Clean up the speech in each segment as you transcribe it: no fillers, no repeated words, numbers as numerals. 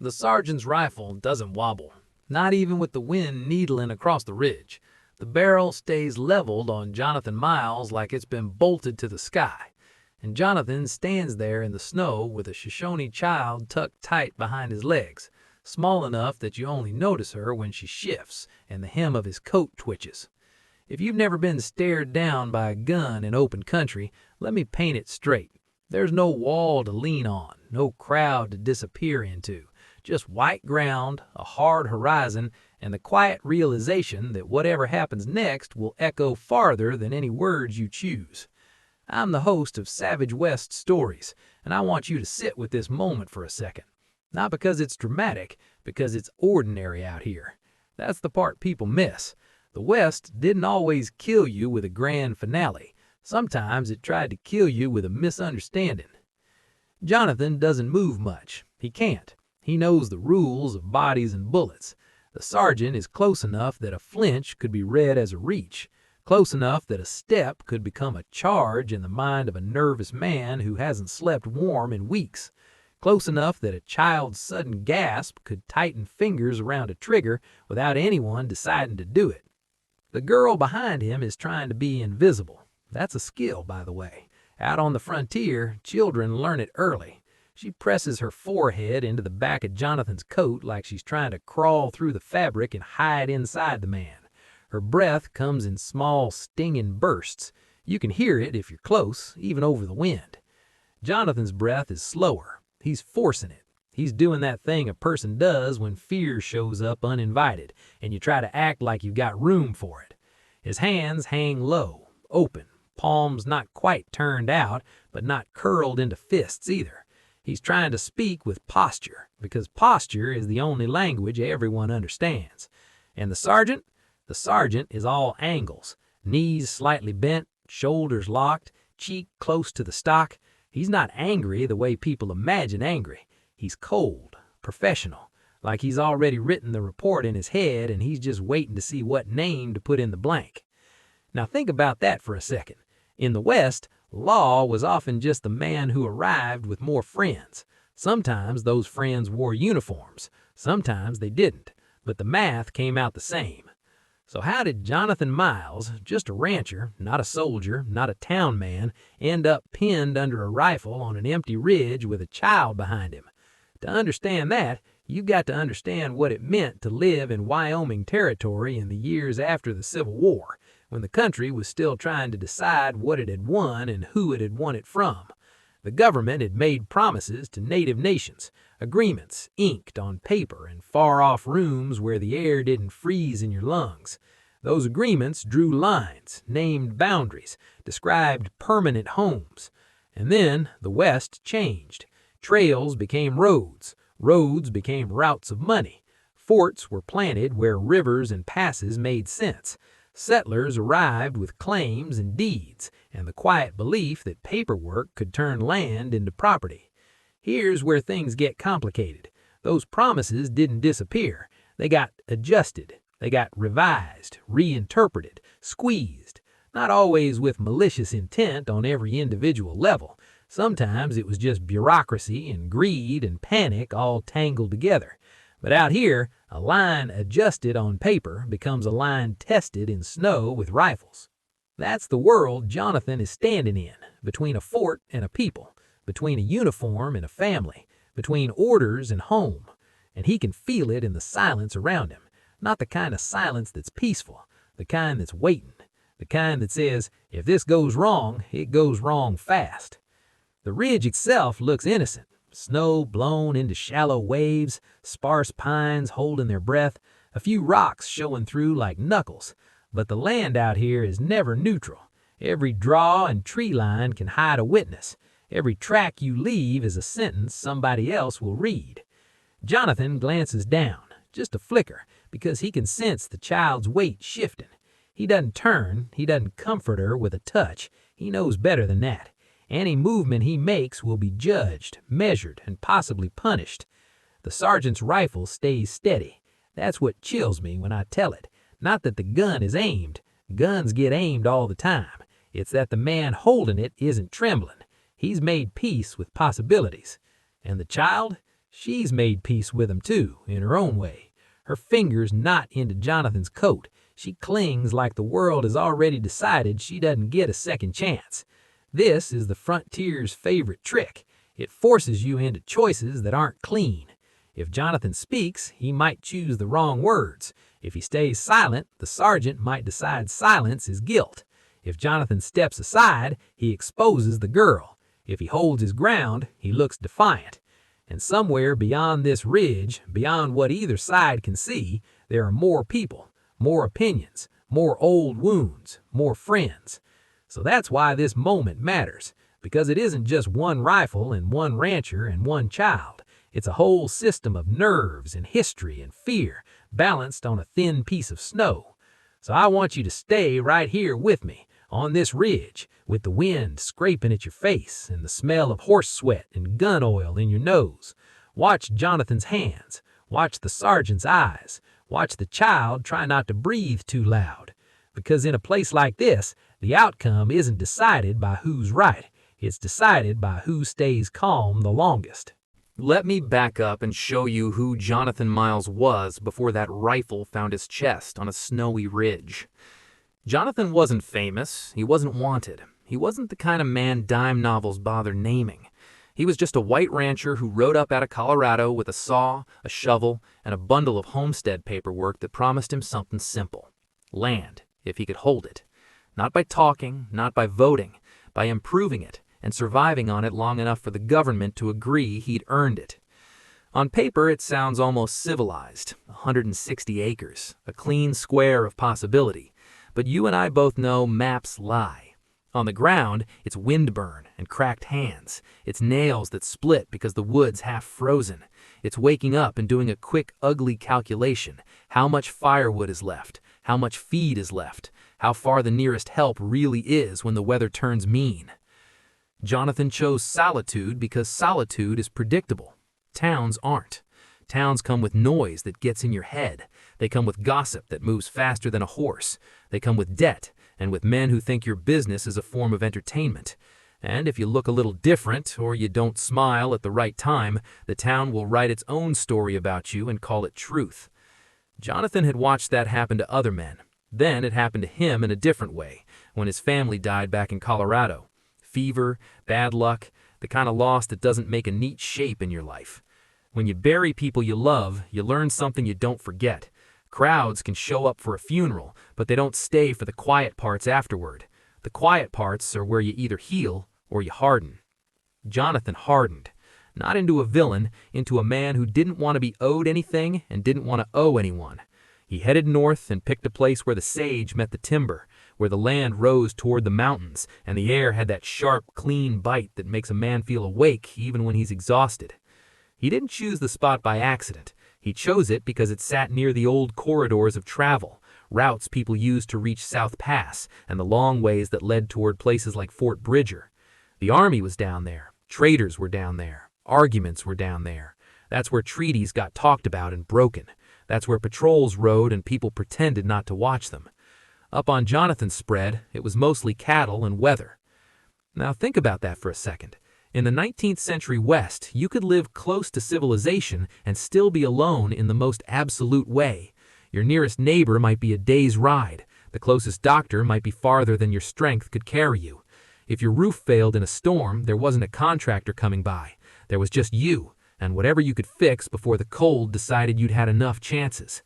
The sergeant's rifle doesn't wobble, not even with the wind needling across the ridge. The barrel stays leveled on Jonathan Miles like it's been bolted to the sky. And Jonathan stands there in the snow with a Shoshone child tucked tight behind his legs, small enough that you only notice her when she shifts and the hem of his coat twitches. If you've never been stared down by a gun in open country, let me paint it straight. There's no wall to lean on, no crowd to disappear into, just white ground, a hard horizon, and the quiet realization that whatever happens next will echo farther than any words you choose. I'm the host of Savage West Stories, and I want you to sit with this moment for a second. Not because it's dramatic, because it's ordinary out here. That's the part people miss. The West didn't always kill you with a grand finale. Sometimes it tried to kill you with a misunderstanding. Jonathan doesn't move much. He can't. He knows the rules of bodies and bullets. The sergeant is close enough that a flinch could be read as a reach, close enough that a step could become a charge in the mind of a nervous man who hasn't slept warm in weeks, close enough that a child's sudden gasp could tighten fingers around a trigger without anyone deciding to do it. The girl behind him is trying to be invisible. That's a skill, by the way. Out on the frontier, children learn it early. She presses her forehead into the back of Jonathan's coat like she's trying to crawl through the fabric and hide inside the man. Her breath comes in small, stinging bursts. You can hear it if you're close, even over the wind. Jonathan's breath is slower. He's forcing it. He's doing that thing a person does when fear shows up uninvited, and you try to act like you've got room for it. His hands hang low, open, palms not quite turned out, but not curled into fists either. He's trying to speak with posture, because posture is the only language everyone understands. And the sergeant is all angles, knees slightly bent, shoulders locked, cheek close to the stock. He's not angry the way people imagine angry. He's cold, professional, like he's already written the report in his head and he's just waiting to see what name to put in the blank. Now think about that for a second. In the West, law was often just the man who arrived with more friends. Sometimes those friends wore uniforms. Sometimes they didn't. But the math came out the same. So how did Jonathan Miles, just a rancher, not a soldier, not a town man, end up pinned under a rifle on an empty ridge with a child behind him? To understand that, you've got to understand what it meant to live in Wyoming Territory in the years after the Civil War, when the country was still trying to decide what it had won and who it had won it from. The government had made promises to native nations, agreements inked on paper in far-off rooms where the air didn't freeze in your lungs. Those agreements drew lines, named boundaries, described permanent homes. And then the West changed. Trails became roads. Roads became routes of money. Forts were planted where rivers and passes made sense. Settlers arrived with claims and deeds, and the quiet belief that paperwork could turn land into property. Here's where things get complicated. Those promises didn't disappear. They got adjusted. They got revised, reinterpreted, squeezed. Not always with malicious intent on every individual level. Sometimes it was just bureaucracy and greed and panic all tangled together. But out here, a line adjusted on paper becomes a line tested in snow with rifles. That's the world Jonathan is standing in, between a fort and a people, between a uniform and a family, between orders and home. And he can feel it in the silence around him, not the kind of silence that's peaceful, the kind that's waiting, the kind that says, if this goes wrong, it goes wrong fast. The ridge itself looks innocent. Snow blown into shallow waves, sparse pines holding their breath, a few rocks showing through like knuckles. But the land out here is never neutral. Every draw and tree line can hide a witness. Every track you leave is a sentence somebody else will read. Jonathan glances down, just a flicker, because he can sense the child's weight shifting. He doesn't turn, he doesn't comfort her with a touch. He knows better than that. Any movement he makes will be judged, measured, and possibly punished. The sergeant's rifle stays steady. That's what chills me when I tell it. Not that the gun is aimed. Guns get aimed all the time. It's that the man holding it isn't trembling. He's made peace with possibilities. And the child? She's made peace with him too, in her own way. Her fingers not into Jonathan's coat. She clings like the world has already decided she doesn't get a second chance. This is the frontier's favorite trick. It forces you into choices that aren't clean. If Jonathan speaks, he might choose the wrong words. If he stays silent, the sergeant might decide silence is guilt. If Jonathan steps aside, he exposes the girl. If he holds his ground, he looks defiant. And somewhere beyond this ridge, beyond what either side can see, there are more people, more opinions, more old wounds, more friends. So that's why this moment matters, because it isn't just one rifle and one rancher and one child. It's a whole system of nerves and history and fear balanced on a thin piece of snow. So I want you to stay right here with me on this ridge with the wind scraping at your face and the smell of horse sweat and gun oil in your nose. Watch Jonathan's hands. Watch the sergeant's eyes. Watch the child try not to breathe too loud. Because in a place like this, the outcome isn't decided by who's right. It's decided by who stays calm the longest. Let me back up and show you who Jonathan Miles was before that rifle found his chest on a snowy ridge. Jonathan wasn't famous. He wasn't wanted. He wasn't the kind of man dime novels bother naming. He was just a white rancher who rode up out of Colorado with a saw, a shovel, and a bundle of homestead paperwork that promised him something simple. Land, if he could hold it. Not by talking, not by voting, by improving it and surviving on it long enough for the government to agree he'd earned it. On paper, it sounds almost civilized, 160 acres, a clean square of possibility. But you and I both know maps lie. On the ground, it's windburn and cracked hands. It's nails that split because the wood's half frozen. It's waking up and doing a quick, ugly calculation. How much firewood is left? How much feed is left? How far the nearest help really is when the weather turns mean. Jonathan chose solitude because solitude is predictable. Towns aren't. Towns come with noise that gets in your head. They come with gossip that moves faster than a horse. They come with debt and with men who think your business is a form of entertainment. And if you look a little different or you don't smile at the right time, the town will write its own story about you and call it truth. Jonathan had watched that happen to other men. Then it happened to him in a different way, when his family died back in Colorado. Fever, bad luck, the kind of loss that doesn't make a neat shape in your life. When you bury people you love, you learn something you don't forget. Crowds can show up for a funeral, but they don't stay for the quiet parts afterward. The quiet parts are where you either heal or you harden. Jonathan hardened, not into a villain, into a man who didn't want to be owed anything and didn't want to owe anyone. He headed north and picked a place where the sage met the timber, where the land rose toward the mountains, and the air had that sharp, clean bite that makes a man feel awake even when he's exhausted. He didn't choose the spot by accident. He chose it because it sat near the old corridors of travel, routes people used to reach South Pass, and the long ways that led toward places like Fort Bridger. The army was down there. Traders were down there. Arguments were down there. That's where treaties got talked about and broken. That's where patrols rode and people pretended not to watch them. Up on Jonathan's spread, it was mostly cattle and weather. Now think about that for a second. In the 19th century West, you could live close to civilization and still be alone in the most absolute way. Your nearest neighbor might be a day's ride. The closest doctor might be farther than your strength could carry you. If your roof failed in a storm, there wasn't a contractor coming by. There was just you, and whatever you could fix before the cold decided you'd had enough chances.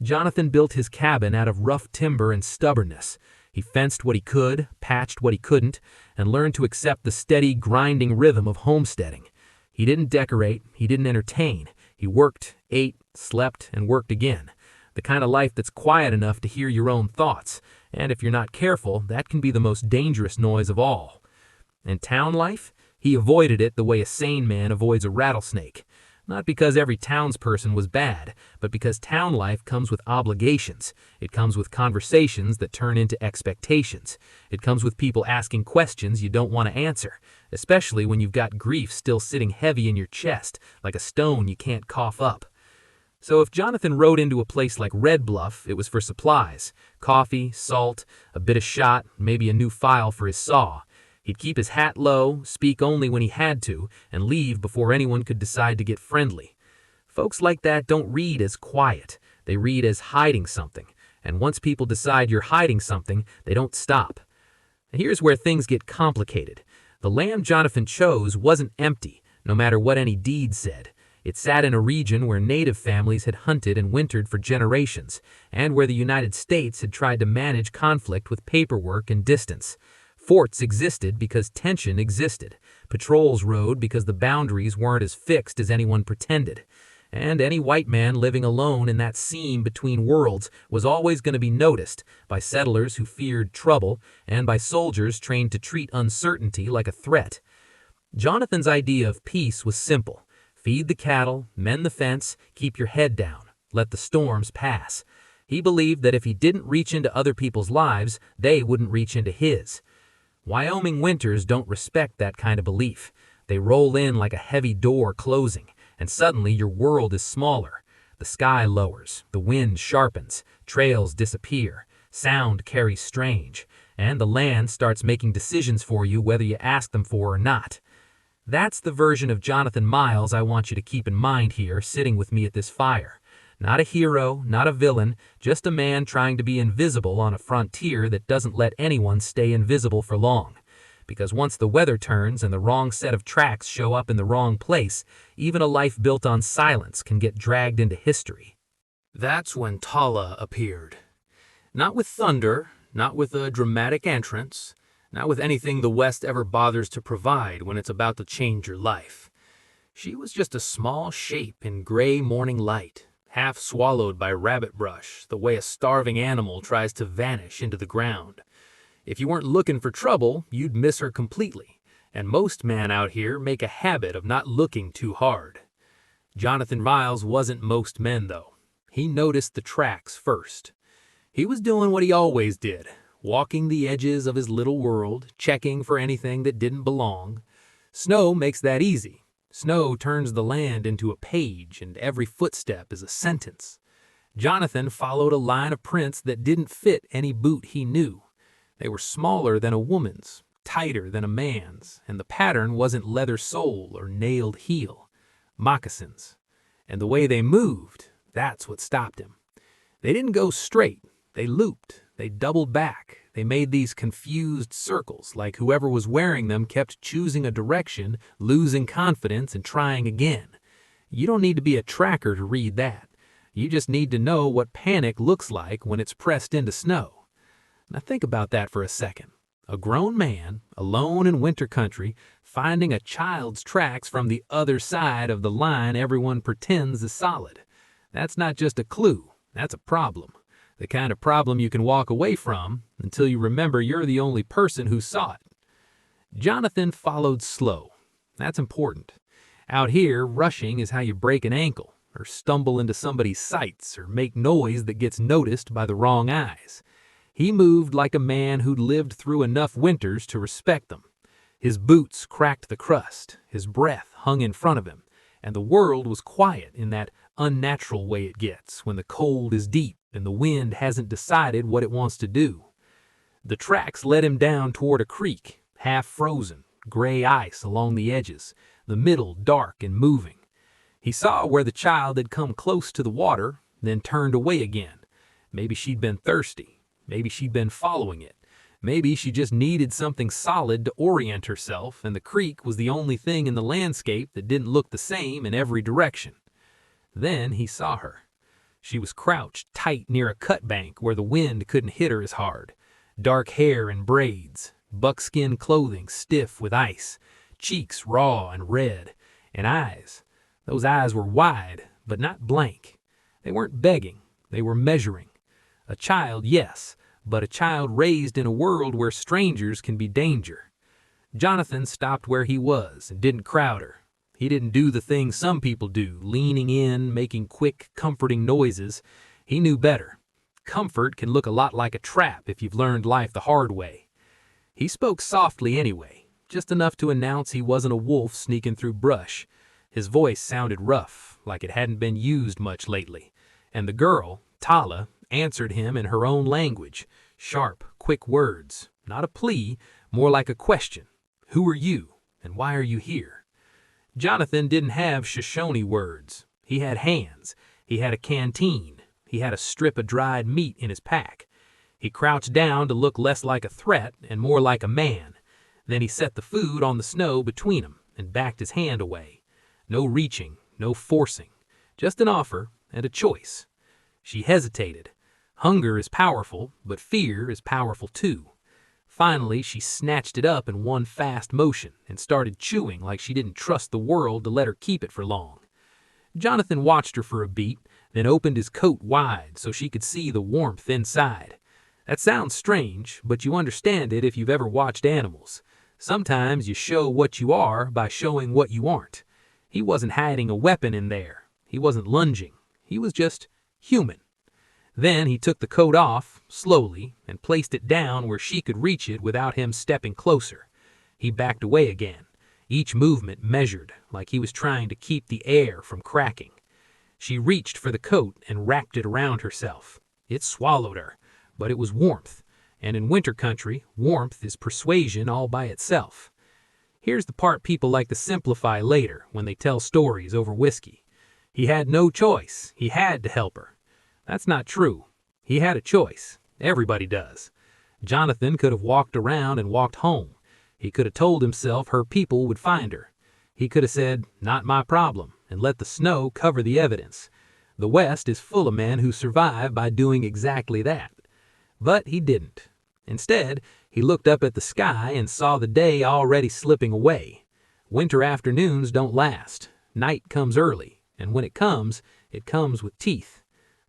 Jonathan built his cabin out of rough timber and stubbornness. He fenced what he could, patched what he couldn't, and learned to accept the steady, grinding rhythm of homesteading. He didn't decorate, he didn't entertain. He worked, ate, slept, and worked again. The kind of life that's quiet enough to hear your own thoughts, and if you're not careful, that can be the most dangerous noise of all. And town life? He avoided it the way a sane man avoids a rattlesnake. Not because every townsperson was bad, but because town life comes with obligations. It comes with conversations that turn into expectations. It comes with people asking questions you don't want to answer, especially when you've got grief still sitting heavy in your chest, like a stone you can't cough up. So if Jonathan rode into a place like Red Bluff, it was for supplies, coffee, salt, a bit of shot, maybe a new file for his saw. He'd keep his hat low, speak only when he had to, and leave before anyone could decide to get friendly. Folks like that don't read as quiet. They read as hiding something. And once people decide you're hiding something, they don't stop. And here's where things get complicated. The land Jonathan chose wasn't empty, no matter what any deed said. It sat in a region where native families had hunted and wintered for generations, and where the United States had tried to manage conflict with paperwork and distance. Forts existed because tension existed. Patrols rode because the boundaries weren't as fixed as anyone pretended. And any white man living alone in that seam between worlds was always going to be noticed by settlers who feared trouble and by soldiers trained to treat uncertainty like a threat. Jonathan's idea of peace was simple. Feed the cattle, mend the fence, keep your head down, let the storms pass. He believed that if he didn't reach into other people's lives, they wouldn't reach into his. Wyoming winters don't respect that kind of belief. They roll in like a heavy door closing, and suddenly your world is smaller. The sky lowers, the wind sharpens, trails disappear, sound carries strange, and the land starts making decisions for you whether you ask them for or not. That's the version of Jonathan Miles I want you to keep in mind here, sitting with me at this fire. Not a hero, not a villain, just a man trying to be invisible on a frontier that doesn't let anyone stay invisible for long. Because once the weather turns and the wrong set of tracks show up in the wrong place, even a life built on silence can get dragged into history. That's when Tala appeared. Not with thunder, not with a dramatic entrance, not with anything the West ever bothers to provide when it's about to change your life. She was just a small shape in gray morning light, half swallowed by rabbit brush, the way a starving animal tries to vanish into the ground. If you weren't looking for trouble, you'd miss her completely, and most men out here make a habit of not looking too hard. Jonathan Miles wasn't most men, though. He noticed the tracks first. He was doing what he always did, walking the edges of his little world, checking for anything that didn't belong. Snow makes that easy. Snow turns the land into a page, and every footstep is a sentence. Jonathan followed a line of prints that didn't fit any boot he knew. They were smaller than a woman's, tighter than a man's, and the pattern wasn't leather sole or nailed heel. Moccasins. And the way they moved, that's what stopped him. They didn't go straight. They looped. They doubled back. They made these confused circles, like whoever was wearing them kept choosing a direction, losing confidence, and trying again. You don't need to be a tracker to read that. You just need to know what panic looks like when it's pressed into snow. Now think about that for a second. A grown man, alone in winter country, finding a child's tracks from the other side of the line everyone pretends is solid. That's not just a clue, that's a problem. The kind of problem you can walk away from until you remember you're the only person who saw it. Jonathan followed slow. That's important. Out here, rushing is how you break an ankle, or stumble into somebody's sights, or make noise that gets noticed by the wrong eyes. He moved like a man who'd lived through enough winters to respect them. His boots cracked the crust, his breath hung in front of him, and the world was quiet in that unnatural way it gets when the cold is deep and the wind hasn't decided what it wants to do. The tracks led him down toward a creek, half frozen, gray ice along the edges, the middle dark and moving. He saw where the child had come close to the water, then turned away again. Maybe she'd been thirsty. Maybe she'd been following it. Maybe she just needed something solid to orient herself, and the creek was the only thing in the landscape that didn't look the same in every direction. Then he saw her. She was crouched tight near a cut bank where the wind couldn't hit her as hard. Dark hair in braids, buckskin clothing stiff with ice, cheeks raw and red, and eyes. Those eyes were wide, but not blank. They weren't begging, they were measuring. A child, yes, but a child raised in a world where strangers can be danger. Jonathan stopped where he was and didn't crowd her. He didn't do the thing some people do, leaning in, making quick, comforting noises. He knew better. Comfort can look a lot like a trap if you've learned life the hard way. He spoke softly anyway, just enough to announce he wasn't a wolf sneaking through brush. His voice sounded rough, like it hadn't been used much lately. And the girl, Tala, answered him in her own language, sharp, quick words, not a plea, more like a question, Who are you, and why are you here? Jonathan didn't have Shoshone words. He had hands. He had a canteen. He had a strip of dried meat in his pack. He crouched down to look less like a threat and more like a man. Then he set the food on the snow between them and backed his hand away. No reaching, no forcing. Just an offer and a choice. She hesitated. Hunger is powerful, but fear is powerful too. Finally, she snatched it up in one fast motion and started chewing like she didn't trust the world to let her keep it for long. Jonathan watched her for a beat, then opened his coat wide so she could see the warmth inside. That sounds strange, but you understand it if you've ever watched animals. Sometimes you show what you are by showing what you aren't. He wasn't hiding a weapon in there. He wasn't lunging. He was just human. Then he took the coat off, slowly, and placed it down where she could reach it without him stepping closer. He backed away again, each movement measured, like he was trying to keep the air from cracking. She reached for the coat and wrapped it around herself. It swallowed her, but it was warmth, and in winter country, warmth is persuasion all by itself. Here's the part people like to simplify later when they tell stories over whiskey. He had no choice. He had to help her. That's not true. He had a choice. Everybody does. Jonathan could have walked around and walked home. He could have told himself her people would find her. He could have said, "Not my problem," and let the snow cover the evidence. The West is full of men who survive by doing exactly that. But he didn't. Instead, he looked up at the sky and saw the day already slipping away. Winter afternoons don't last. Night comes early, and when it comes with teeth.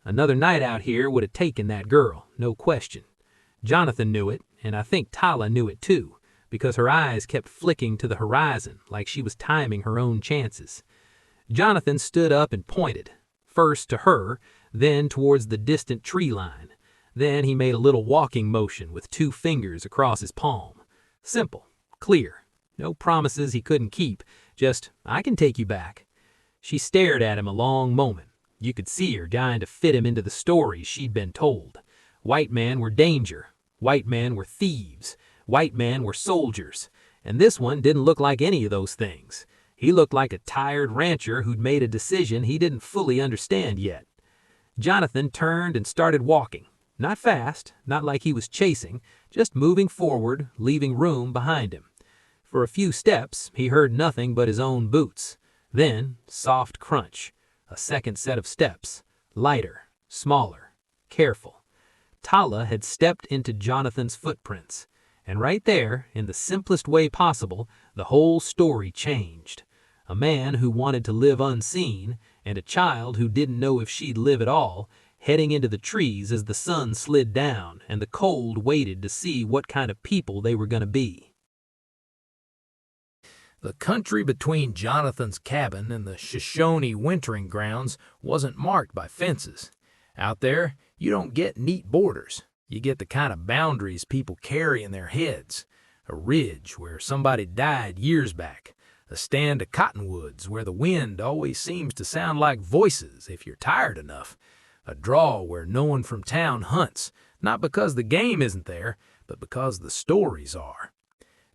Another night out here would have taken that girl, no question. Jonathan knew it, and I think Tala knew it too, because her eyes kept flicking to the horizon like she was timing her own chances. Jonathan stood up and pointed, first to her, then towards the distant tree line. Then he made a little walking motion with 2 fingers across his palm. Simple, clear, no promises he couldn't keep, just, "I can take you back." She stared at him a long moment. You could see her dying to fit him into the stories she'd been told. White men were danger. White men were thieves. White men were soldiers. And this one didn't look like any of those things. He looked like a tired rancher who'd made a decision he didn't fully understand yet. Jonathan turned and started walking. Not fast, not like he was chasing, just moving forward, leaving room behind him. For a few steps, he heard nothing but his own boots. Then, soft crunch. A second set of steps, lighter, smaller, careful. Tala had stepped into Jonathan's footprints, and right there, in the simplest way possible, the whole story changed. A man who wanted to live unseen, and a child who didn't know if she'd live at all, heading into the trees as the sun slid down and the cold waited to see what kind of people they were going to be. The country between Jonathan's cabin and the Shoshone wintering grounds wasn't marked by fences. Out there, you don't get neat borders. You get the kind of boundaries people carry in their heads. A ridge where somebody died years back. A stand of cottonwoods where the wind always seems to sound like voices if you're tired enough. A draw where no one from town hunts, not because the game isn't there, but because the stories are.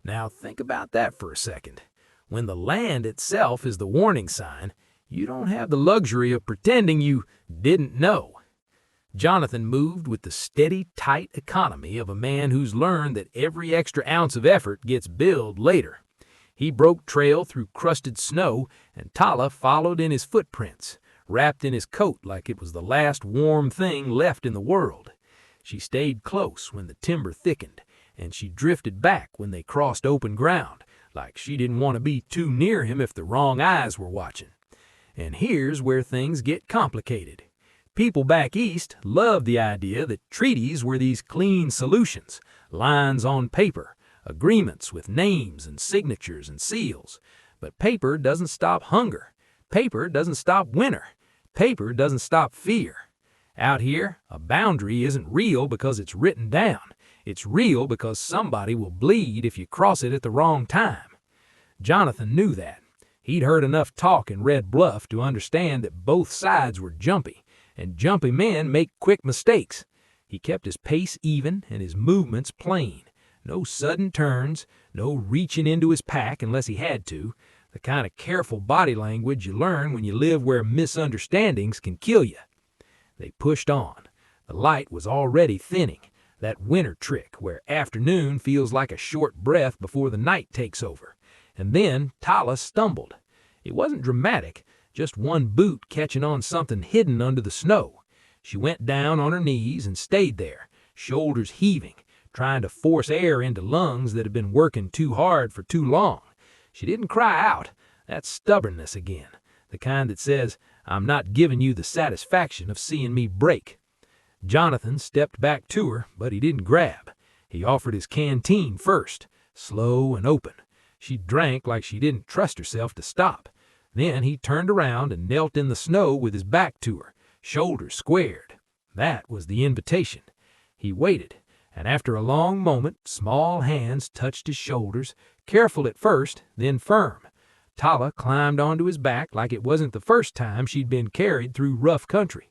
Now think about that for a second. When the land itself is the warning sign, you don't have the luxury of pretending you didn't know. Jonathan moved with the steady, tight economy of a man who's learned that every extra ounce of effort gets billed later. He broke trail through crusted snow, and Tala followed in his footprints, wrapped in his coat like it was the last warm thing left in the world. She stayed close when the timber thickened, and she drifted back when they crossed open ground, like she didn't want to be too near him if the wrong eyes were watching. And here's where things get complicated. People back east loved the idea that treaties were these clean solutions, lines on paper, agreements with names and signatures and seals. But paper doesn't stop hunger. Paper doesn't stop winter. Paper doesn't stop fear. Out here, a boundary isn't real because it's written down. It's real because somebody will bleed if you cross it at the wrong time. Jonathan knew that. He'd heard enough talk in Red Bluff to understand that both sides were jumpy, and jumpy men make quick mistakes. He kept his pace even and his movements plain. No sudden turns, no reaching into his pack unless he had to. The kind of careful body language you learn when you live where misunderstandings can kill you. They pushed on. The light was already thinning, that winter trick where afternoon feels like a short breath before the night takes over. And then Tala stumbled. It wasn't dramatic, just one boot catching on something hidden under the snow. She went down on her knees and stayed there, shoulders heaving, trying to force air into lungs that had been working too hard for too long. She didn't cry out. That's stubbornness again, the kind that says, I'm not giving you the satisfaction of seeing me break. Jonathan stepped back to her, but he didn't grab. He offered his canteen first, slow and open. She drank like she didn't trust herself to stop. Then he turned around and knelt in the snow with his back to her, shoulders squared. That was the invitation. He waited, and after a long moment, small hands touched his shoulders, careful at first, then firm. Tala climbed onto his back like it wasn't the first time she'd been carried through rough country.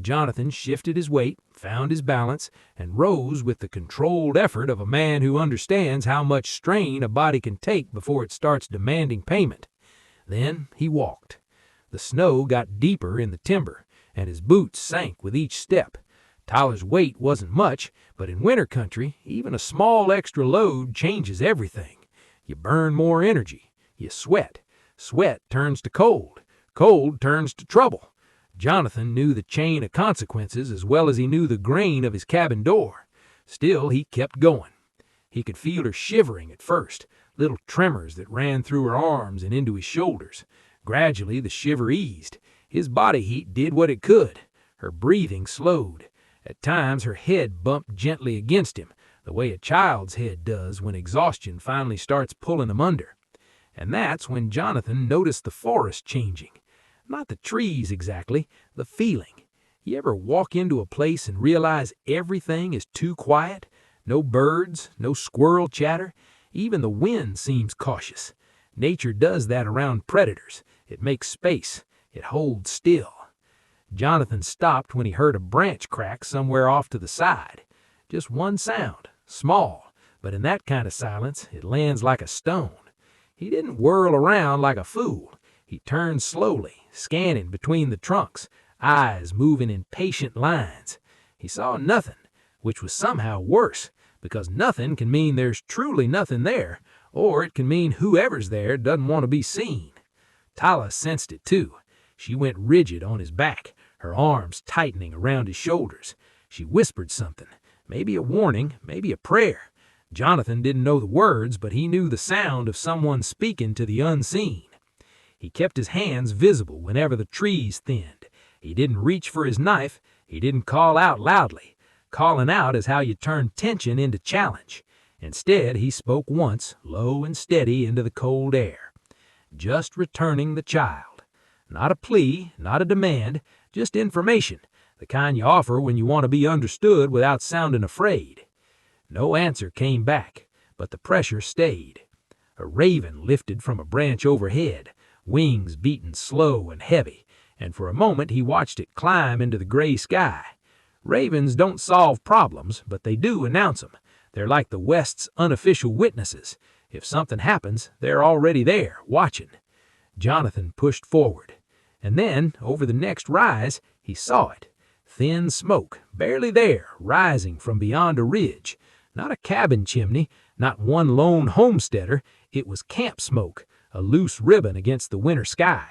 Jonathan shifted his weight, found his balance, and rose with the controlled effort of a man who understands how much strain a body can take before it starts demanding payment. Then he walked. The snow got deeper in the timber, and his boots sank with each step. Tyler's weight wasn't much, but in winter country, even a small extra load changes everything. You burn more energy. You sweat. Sweat turns to cold. Cold turns to trouble. Jonathan knew the chain of consequences as well as he knew the grain of his cabin door. Still, he kept going. He could feel her shivering at first, little tremors that ran through her arms and into his shoulders. Gradually, the shiver eased. His body heat did what it could. Her breathing slowed. At times, her head bumped gently against him, the way a child's head does when exhaustion finally starts pulling him under. And that's when Jonathan noticed the forest changing. Not the trees exactly, the feeling. You ever walk into a place and realize everything is too quiet? No birds, no squirrel chatter. Even the wind seems cautious. Nature does that around predators. It makes space. It holds still. Jonathan stopped when he heard a branch crack somewhere off to the side. Just one sound, small, but in that kind of silence, it lands like a stone. He didn't whirl around like a fool. He turned slowly, scanning between the trunks, eyes moving in patient lines. He saw nothing, which was somehow worse, because nothing can mean there's truly nothing there, or it can mean whoever's there doesn't want to be seen. Tala sensed it too. She went rigid on his back, her arms tightening around his shoulders. She whispered something, maybe a warning, maybe a prayer. Jonathan didn't know the words, but he knew the sound of someone speaking to the unseen. He kept his hands visible whenever the trees thinned. He didn't reach for his knife. He didn't call out loudly. Calling out is how you turn tension into challenge. Instead, he spoke once, low and steady, into the cold air. Just returning the child. Not a plea, not a demand, just information, the kind you offer when you want to be understood without sounding afraid. No answer came back, but the pressure stayed. A raven lifted from a branch overhead, wings beating slow and heavy, and for a moment he watched it climb into the gray sky. Ravens don't solve problems, but they do announce them. They're like the West's unofficial witnesses. If something happens, they're already there, watching. Jonathan pushed forward. And then, over the next rise, he saw it. Thin smoke, barely there, rising from beyond a ridge. Not a cabin chimney, not one lone homesteader. It was camp smoke, a loose ribbon against the winter sky.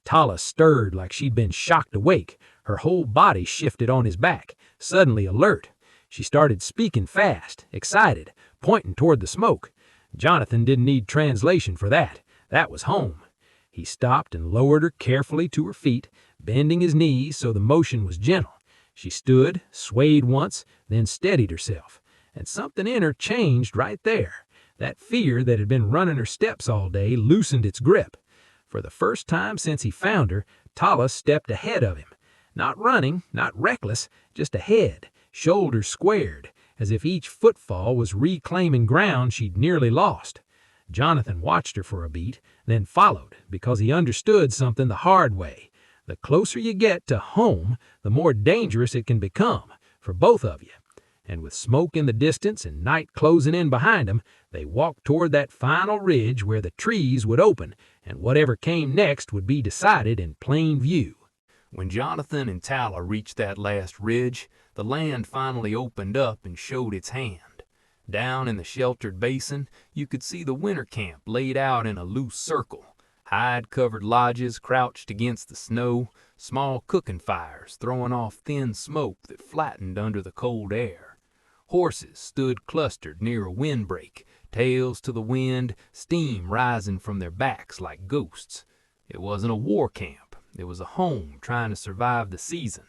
Tala stirred like she'd been shocked awake. Her whole body shifted on his back, suddenly alert. She started speaking fast, excited, pointing toward the smoke. Jonathan didn't need translation for that. That was home. He stopped and lowered her carefully to her feet, bending his knees so the motion was gentle. She stood, swayed once, then steadied herself. And something in her changed right there. That fear that had been running her steps all day loosened its grip. For the first time since he found her, Tala stepped ahead of him. Not running, not reckless, just ahead, shoulders squared, as if each footfall was reclaiming ground she'd nearly lost. Jonathan watched her for a beat, then followed, because he understood something the hard way. The closer you get to home, the more dangerous it can become, for both of you. and with smoke in the distance and night closing in behind them, they walked toward that final ridge where the trees would open, and whatever came next would be decided in plain view. When Jonathan and Tala reached that last ridge, the land finally opened up and showed its hand. Down in the sheltered basin, you could see the winter camp laid out in a loose circle. Hide-covered lodges crouched against the snow, small cooking fires throwing off thin smoke that flattened under the cold air. Horses stood clustered near a windbreak, tails to the wind, steam rising from their backs like ghosts. It wasn't a war camp. It was a home trying to survive the season.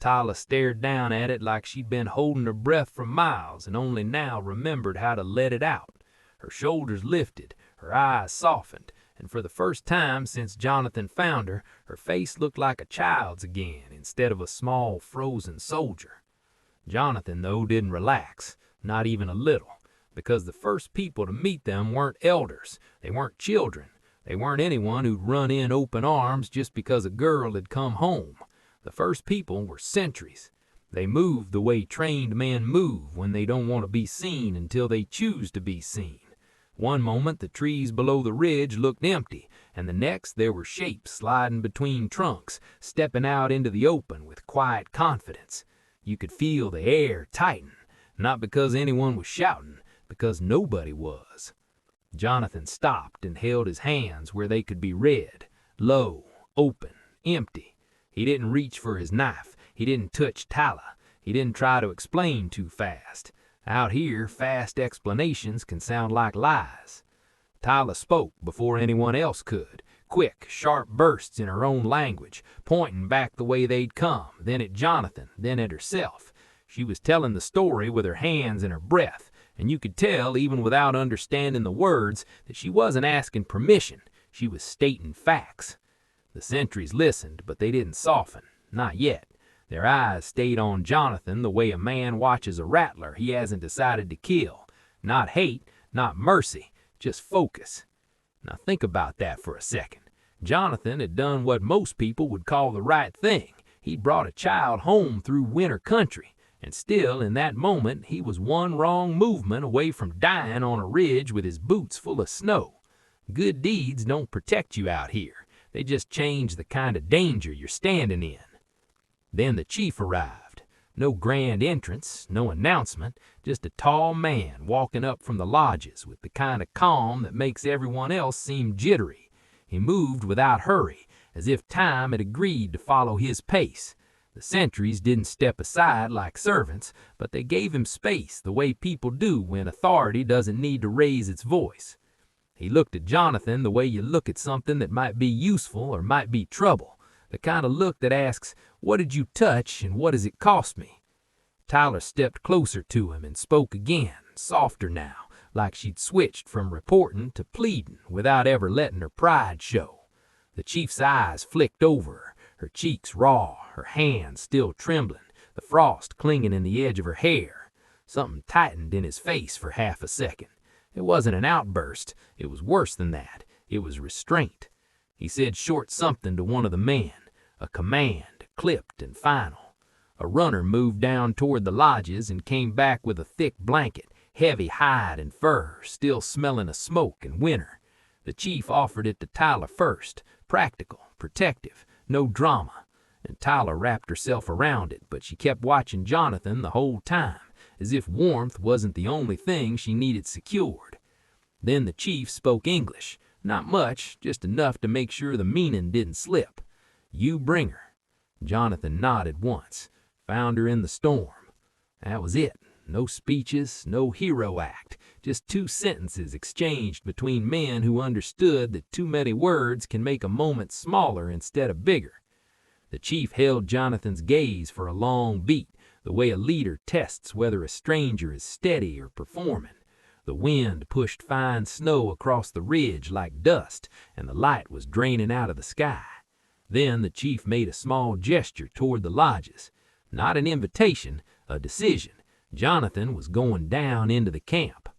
Tala stared down at it like she'd been holding her breath for miles and only now remembered how to let it out. Her shoulders lifted, her eyes softened, and for the first time since Jonathan found her, her face looked like a child's again instead of a small frozen soldier. Jonathan, though, didn't relax, not even a little, because the first people to meet them weren't elders, they weren't children, they weren't anyone who'd run in open arms just because a girl had come home. The first people were sentries. They moved the way trained men move when they don't want to be seen until they choose to be seen. One moment the trees below the ridge looked empty, and the next there were shapes sliding between trunks, stepping out into the open with quiet confidence. You could feel the air tighten, not because anyone was shouting, because nobody was. Jonathan stopped and held his hands where they could be read, low, open, empty. He didn't reach for his knife. He didn't touch Tala. He didn't try to explain too fast. Out here, fast explanations can sound like lies. Tala spoke before anyone else could. Quick, sharp bursts in her own language, pointing back the way they'd come, then at Jonathan, then at herself. She was telling the story with her hands and her breath, and you could tell, even without understanding the words, that she wasn't asking permission. She was stating facts. The sentries listened, but they didn't soften. Not yet. Their eyes stayed on Jonathan the way a man watches a rattler he hasn't decided to kill. Not hate, not mercy, just focus. Now think about that for a second. Jonathan had done what most people would call the right thing. He'd brought a child home through winter country, and still in that moment he was one wrong movement away from dying on a ridge with his boots full of snow. Good deeds don't protect you out here. They just change the kind of danger you're standing in. Then the chief arrived. No grand entrance, no announcement, just a tall man walking up from the lodges with the kind of calm that makes everyone else seem jittery. He moved without hurry, as if time had agreed to follow his pace. The sentries didn't step aside like servants, but they gave him space the way people do when authority doesn't need to raise its voice. He looked at Jonathan the way you look at something that might be useful or might be trouble, the kind of look that asks, "What did you touch and what does it cost me?" Tyler stepped closer to him and spoke again, softer now, like she'd switched from reporting to pleading without ever letting her pride show. The chief's eyes flicked over her cheeks raw, her hands still trembling, the frost clinging in the edge of her hair. Something tightened in his face for half a second. It wasn't an outburst. It was worse than that. It was restraint. He said short something to one of the men, a command, clipped and final. A runner moved down toward the lodges and came back with a thick blanket, heavy hide and fur, still smelling of smoke and winter. The chief offered it to Tyler first, practical, protective, no drama, and Tyler wrapped herself around it, but she kept watching Jonathan the whole time, as if warmth wasn't the only thing she needed secured. Then the chief spoke English, not much, just enough to make sure the meaning didn't slip. "You bring her." Jonathan nodded once. "Found her in the storm." That was it. No speeches, no hero act, just two sentences exchanged between men who understood that too many words can make a moment smaller instead of bigger. The chief held Jonathan's gaze for a long beat, the way a leader tests whether a stranger is steady or performing. The wind pushed fine snow across the ridge like dust, and the light was draining out of the sky. Then the chief made a small gesture toward the lodges. Not an invitation, a decision. Jonathan was going down into the camp.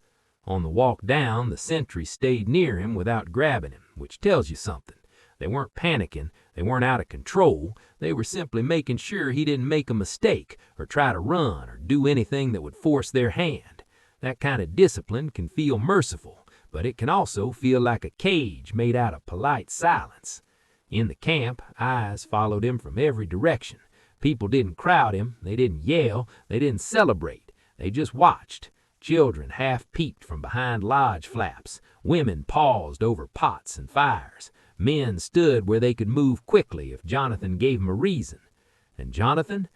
On the walk down, the sentry stayed near him without grabbing him, which tells you something. They weren't panicking, they weren't out of control, they were simply making sure he didn't make a mistake or try to run or do anything that would force their hand. That kind of discipline can feel merciful, but it can also feel like a cage made out of polite silence. In the camp, eyes followed him from every direction. People didn't crowd him, they didn't yell, they didn't celebrate. They just watched. Children half peeped from behind lodge flaps. Women paused over pots and fires. Men stood where they could move quickly if Jonathan gave them a reason. And Jonathan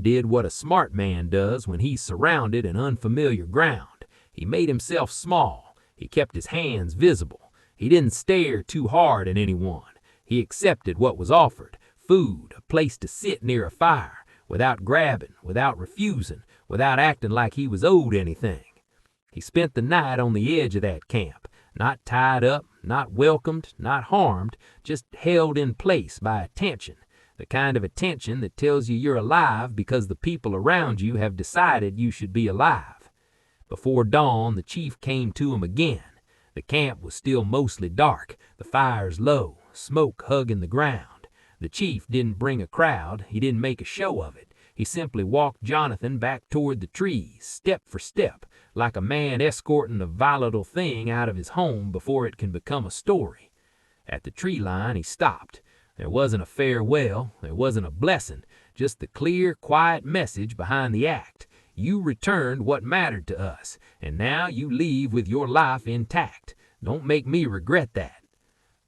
did what a smart man does when he's surrounded in unfamiliar ground. He made himself small. He kept his hands visible. He didn't stare too hard at anyone. He accepted what was offered. Food, a place to sit near a fire, without grabbing, without refusing, without acting like he was owed anything. He spent the night on the edge of that camp, not tied up, not welcomed, not harmed, just held in place by attention, the kind of attention that tells you you're alive because the people around you have decided you should be alive. Before dawn, the chief came to him again. The camp was still mostly dark, the fires low, smoke hugging the ground. The chief didn't bring a crowd, he didn't make a show of it. He simply walked Jonathan back toward the trees, step for step, like a man escorting a volatile thing out of his home before it can become a story. At the tree line, he stopped. There wasn't a farewell, there wasn't a blessing, just the clear, quiet message behind the act. You returned what mattered to us, and now you leave with your life intact. Don't make me regret that.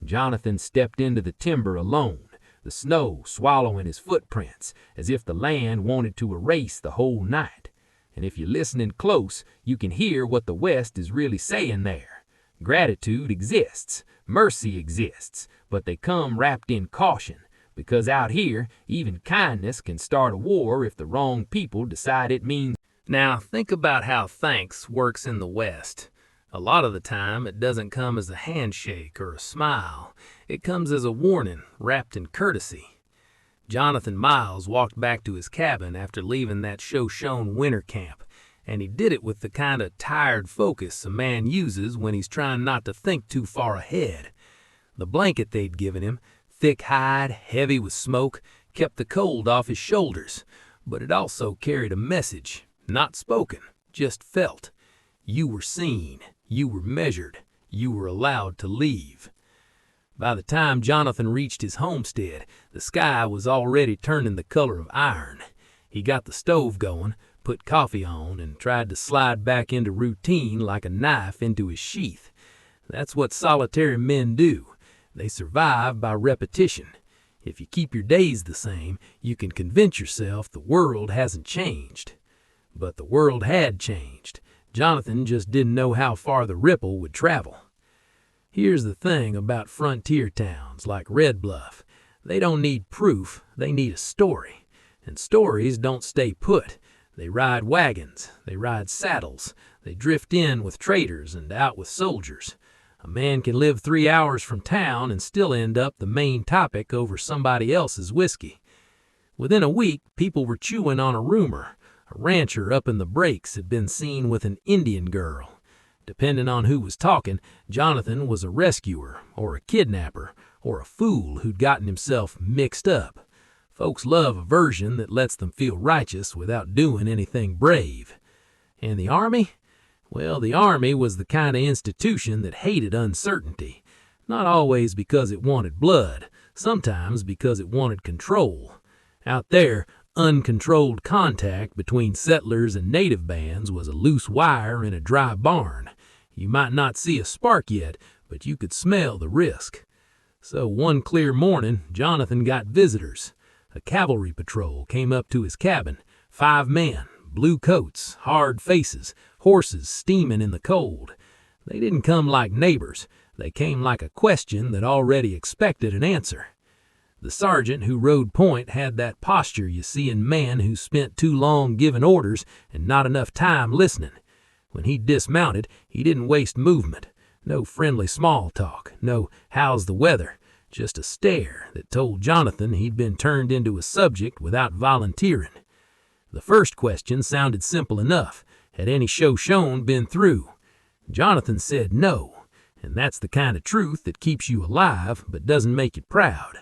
Jonathan stepped into the timber alone, the snow swallowing his footprints, as if the land wanted to erase the whole night. And if you're listening close, you can hear what the West is really saying there. Gratitude exists, mercy exists, but they come wrapped in caution, because out here, even kindness can start a war if the wrong people decide it means. Now, think about how thanks works in the West. A lot of the time, it doesn't come as a handshake or a smile. It comes as a warning, wrapped in courtesy. Jonathan Miles walked back to his cabin after leaving that Shoshone winter camp, and he did it with the kind of tired focus a man uses when he's trying not to think too far ahead. The blanket they'd given him, thick hide, heavy with smoke, kept the cold off his shoulders, but it also carried a message, not spoken, just felt. You were seen. You were measured. You were allowed to leave. By the time Jonathan reached his homestead, the sky was already turning the color of iron. He got the stove going, put coffee on, and tried to slide back into routine like a knife into his sheath. That's what solitary men do. They survive by repetition. If you keep your days the same, you can convince yourself the world hasn't changed. But the world had changed. Jonathan just didn't know how far the ripple would travel. Here's the thing about frontier towns like Red Bluff. They don't need proof, they need a story. And stories don't stay put. They ride wagons, they ride saddles, they drift in with traders and out with soldiers. A man can live 3 hours from town and still end up the main topic over somebody else's whiskey. Within a week, people were chewing on a rumor. A rancher up in the breaks had been seen with an Indian girl. Depending on who was talking, Jonathan was a rescuer, or a kidnapper, or a fool who'd gotten himself mixed up. Folks love a version that lets them feel righteous without doing anything brave. And the Army? Well, the Army was the kind of institution that hated uncertainty. Not always because it wanted blood, sometimes because it wanted control. Out there, uncontrolled contact between settlers and native bands was a loose wire in a dry barn. You might not see a spark yet, but you could smell the risk. So one clear morning, Jonathan got visitors. A cavalry patrol came up to his cabin. 5 men, blue coats, hard faces, horses steaming in the cold. They didn't come like neighbors. They came like a question that already expected an answer. The sergeant who rode point had that posture you see in men who spent too long giving orders and not enough time listening. When he dismounted, he didn't waste movement. No friendly small talk, no how's the weather, just a stare that told Jonathan he'd been turned into a subject without volunteering. The first question sounded simple enough. Had any Shoshone been through? Jonathan said no, And that's the kind of truth that keeps you alive but doesn't make you proud.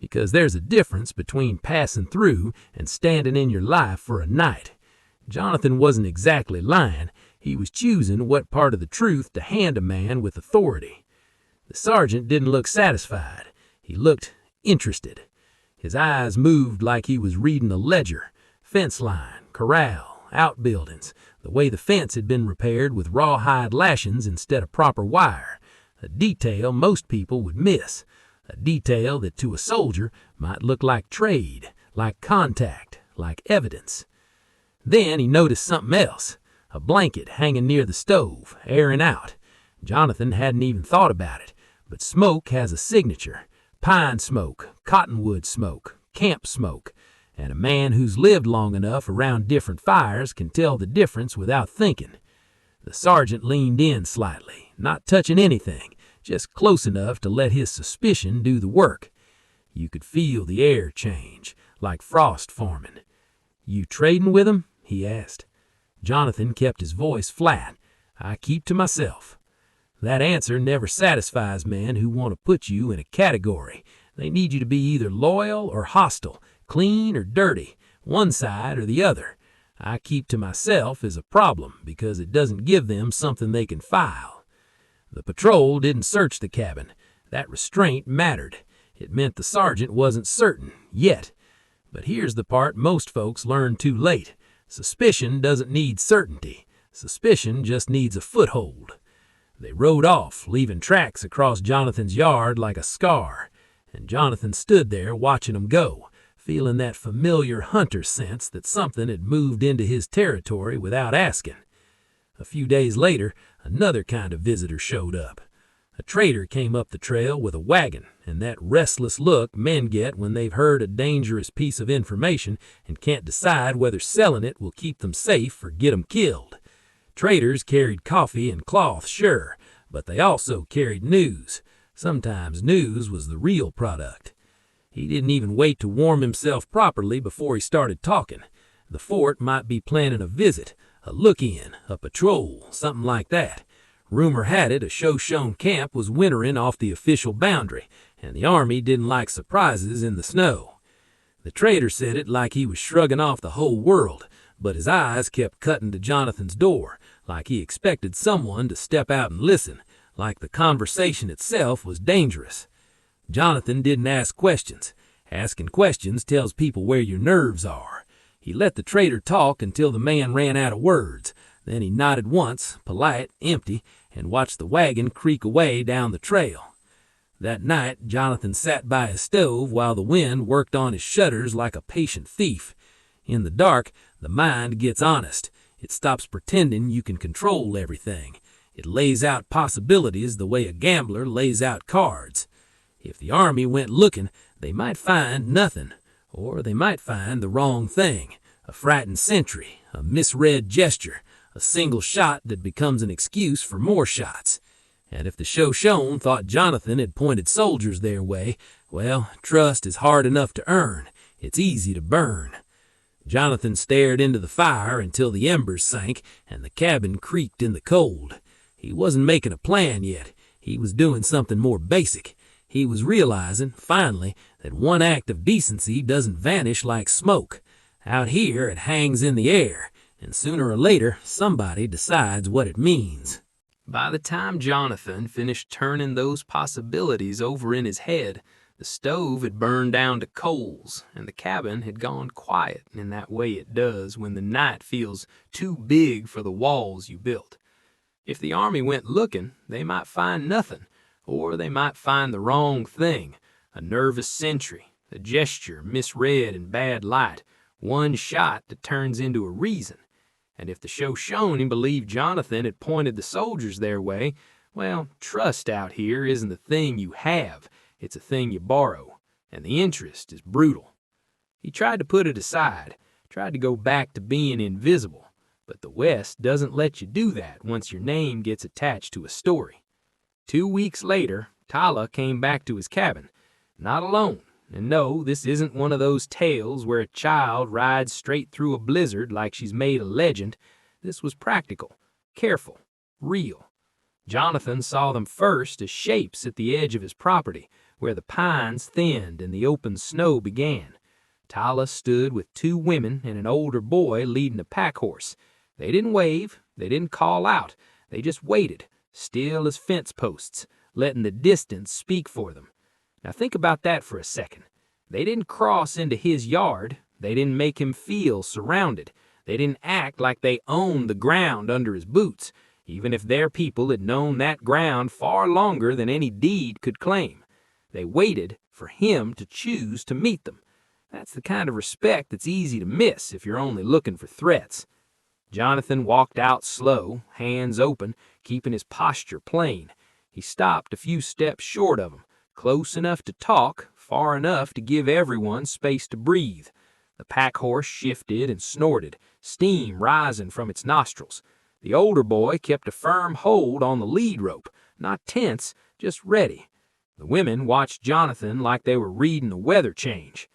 Because there's a difference between passing through and standing in your life for a night. Jonathan wasn't exactly lying. He was choosing what part of the truth to hand a man with authority. The sergeant didn't look satisfied. He looked interested. His eyes moved like he was reading a ledger. Fence line, corral, outbuildings, the way the fence had been repaired with rawhide lashings instead of proper wire. A detail most people would miss. A detail that to a soldier might look like trade, like contact, like evidence. Then he noticed something else. A blanket hanging near the stove, airing out. Jonathan hadn't even thought about it, but smoke has a signature. Pine smoke, cottonwood smoke, camp smoke. And a man who's lived long enough around different fires can tell the difference without thinking. The sergeant leaned in slightly, not touching anything, just close enough to let his suspicion do the work. You could feel the air change, like frost forming. "You trading with him?" he asked. Jonathan kept his voice flat. "I keep to myself." That answer never satisfies men who want to put you in a category. They need you to be either loyal or hostile, clean or dirty, one side or the other. I keep to myself is a problem because it doesn't give them something they can file. The patrol didn't search the cabin. That restraint mattered. It meant the sergeant wasn't certain, yet. But here's the part most folks learn too late. Suspicion doesn't need certainty. Suspicion just needs a foothold. They rode off, leaving tracks across Jonathan's yard like a scar. And Jonathan stood there watching them go, feeling that familiar hunter sense that something had moved into his territory without asking. A few days later, another kind of visitor showed up. A trader came up the trail with a wagon, and that restless look men get when they've heard a dangerous piece of information and can't decide whether selling it will keep them safe or get them killed. Traders carried coffee and cloth, sure, but they also carried news. Sometimes news was the real product. He didn't even wait to warm himself properly before he started talking. The fort might be planning a visit, a look-in, a patrol, something like that. Rumor had it a Shoshone camp was wintering off the official boundary, and the army didn't like surprises in the snow. The trader said it like he was shrugging off the whole world, but his eyes kept cutting to Jonathan's door, like he expected someone to step out and listen, like the conversation itself was dangerous. Jonathan didn't ask questions. Asking questions tells people where your nerves are. He let the trader talk until the man ran out of words. Then he nodded once, polite, empty, and watched the wagon creak away down the trail. That night, Jonathan sat by his stove while the wind worked on his shutters like a patient thief. In the dark, the mind gets honest. It stops pretending you can control everything. It lays out possibilities the way a gambler lays out cards. If the army went looking, they might find nothing, or they might find the wrong thing, a frightened sentry, a misread gesture, a single shot that becomes an excuse for more shots. And if the Shoshone thought Jonathan had pointed soldiers their way, well, trust is hard enough to earn. It's easy to burn. Jonathan stared into the fire until the embers sank and the cabin creaked in the cold. He wasn't making a plan yet. He was doing something more basic. He was realizing, finally, that one act of decency doesn't vanish like smoke. Out here, it hangs in the air, and sooner or later, somebody decides what it means. By the time Jonathan finished turning those possibilities over in his head, the stove had burned down to coals, and the cabin had gone quiet in that way it does when the night feels too big for the walls you built. If the army went looking, they might find nothing, or they might find the wrong thing, a nervous sentry, a gesture misread in bad light, one shot that turns into a reason. And if the Shoshone believed Jonathan had pointed the soldiers their way, well, trust out here isn't the thing you have, it's a thing you borrow, and the interest is brutal. He tried to put it aside, tried to go back to being invisible, but the West doesn't let you do that once your name gets attached to a story. 2 weeks later, Tala came back to his cabin, not alone. And no, this isn't one of those tales where a child rides straight through a blizzard like she's made a legend. This was practical, careful, real. Jonathan saw them first as shapes at the edge of his property, where the pines thinned and the open snow began. Tala stood with 2 women and an older boy leading a pack horse. They didn't wave, they didn't call out, they just waited, still as fence posts, letting the distance speak for them. Now think about that for a second. They didn't cross into his yard, they didn't make him feel surrounded, they didn't act like they owned the ground under his boots, even if their people had known that ground far longer than any deed could claim. They waited for him to choose to meet them. That's the kind of respect that's easy to miss if you're only looking for threats. Jonathan walked out slow, hands open, keeping his posture plain. He stopped a few steps short of him, close enough to talk, far enough to give everyone space to breathe. The pack horse shifted and snorted, steam rising from its nostrils. The older boy kept a firm hold on the lead rope, not tense, just ready. The women watched Jonathan like they were reading a weather change.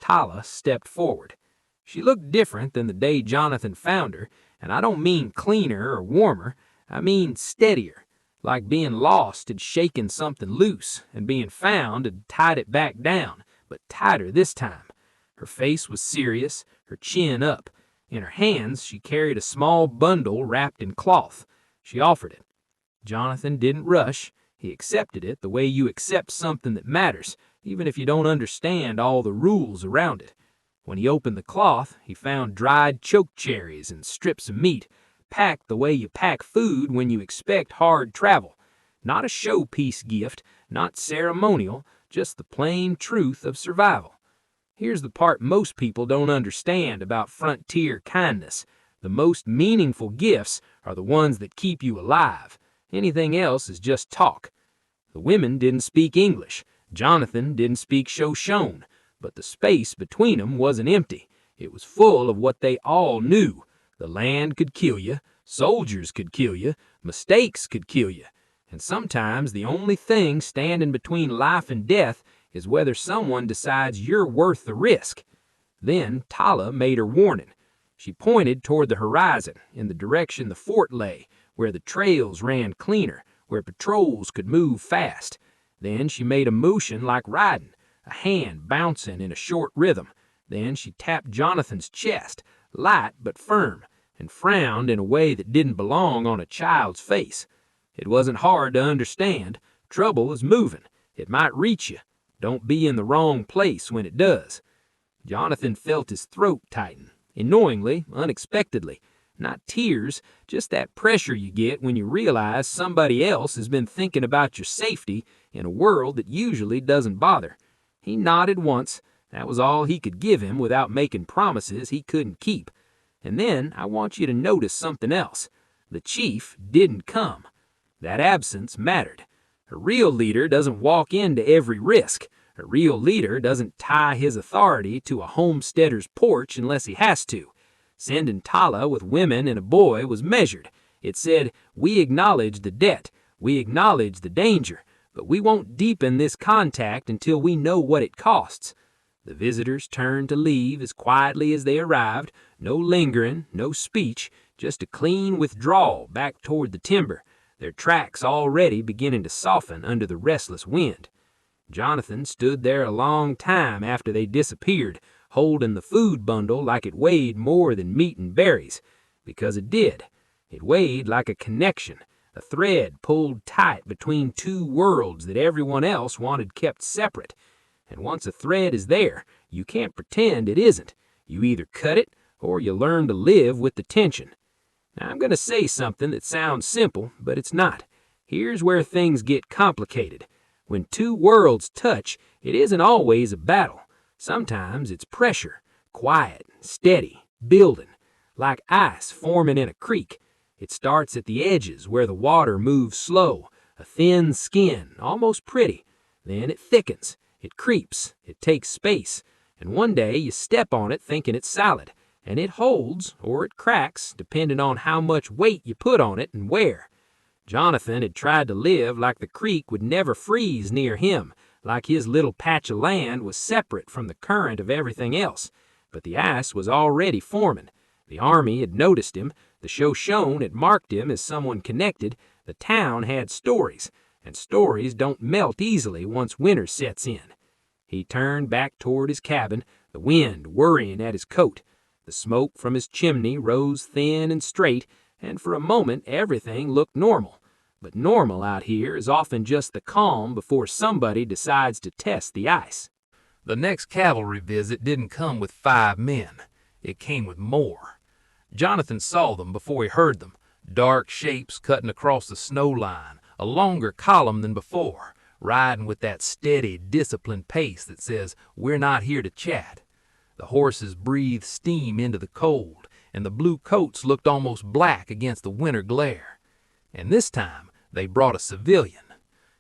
Tala stepped forward. She looked different than the day Jonathan found her, and I don't mean cleaner or warmer, I mean steadier, like being lost had shaken something loose, and being found had tied it back down, but tighter this time. Her face was serious, her chin up. In her hands she carried a small bundle wrapped in cloth. She offered it. Jonathan didn't rush. He accepted it the way you accept something that matters, even if you don't understand all the rules around it. When he opened the cloth, he found dried choke cherries and strips of meat, packed the way you pack food when you expect hard travel. Not a showpiece gift, not ceremonial, just the plain truth of survival. Here's the part most people don't understand about frontier kindness. The most meaningful gifts are the ones that keep you alive. Anything else is just talk. The women didn't speak English. Jonathan didn't speak Shoshone, but the space between them wasn't empty. It was full of what they all knew. The land could kill you, soldiers could kill you, mistakes could kill you, and sometimes the only thing standing between life and death is whether someone decides you're worth the risk. Then Tala made her warning. She pointed toward the horizon, in the direction the fort lay, where the trails ran cleaner, where patrols could move fast. Then she made a motion like riding, a hand bouncing in a short rhythm. Then she tapped Jonathan's chest, light but firm, and frowned in a way that didn't belong on a child's face. It wasn't hard to understand. Trouble is moving. It might reach you. Don't be in the wrong place when it does. Jonathan felt his throat tighten, annoyingly, unexpectedly. Not tears, just that pressure you get when you realize somebody else has been thinking about your safety in a world that usually doesn't bother. He nodded once. That was all he could give him without making promises he couldn't keep. And then I want you to notice something else. The chief didn't come. That absence mattered. A real leader doesn't walk into every risk. A real leader doesn't tie his authority to a homesteader's porch unless he has to. Sending Tala with women and a boy was measured. It said, we acknowledge the debt, we acknowledge the danger, but we won't deepen this contact until we know what it costs. The visitors turned to leave as quietly as they arrived, no lingering, no speech, just a clean withdrawal back toward the timber, their tracks already beginning to soften under the restless wind. Jonathan stood there a long time after they disappeared, holding the food bundle like it weighed more than meat and berries, because it did. It weighed like a connection, a thread pulled tight between 2 worlds that everyone else wanted kept separate. And once a thread is there, you can't pretend it isn't. You either cut it or you learn to live with the tension. Now I'm going to say something that sounds simple, but it's not. Here's where things get complicated. When 2 worlds touch, it isn't always a battle. Sometimes it's pressure, quiet, steady, building, like ice forming in a creek. It starts at the edges where the water moves slow, a thin skin, almost pretty. Then it thickens, it creeps, it takes space, and one day you step on it thinking it's solid, and it holds or it cracks depending on how much weight you put on it and where. Jonathan had tried to live like the creek would never freeze near him, like his little patch of land was separate from the current of everything else. But the ice was already forming. The army had noticed him, the Shoshone had marked him as someone connected, The town had stories, and stories don't melt easily once winter sets in. He turned back toward his cabin, the wind worrying at his coat. The smoke from his chimney rose thin and straight, and for a moment everything looked normal. But normal out here is often just the calm before somebody decides to test the ice. The next cavalry visit didn't come with 5 men. It came with more. Jonathan saw them before he heard them. Dark shapes cutting across the snow line, a longer column than before, riding with that steady, disciplined pace that says, "We're not here to chat." The horses breathed steam into the cold, and the blue coats looked almost black against the winter glare. And this time, they brought a civilian.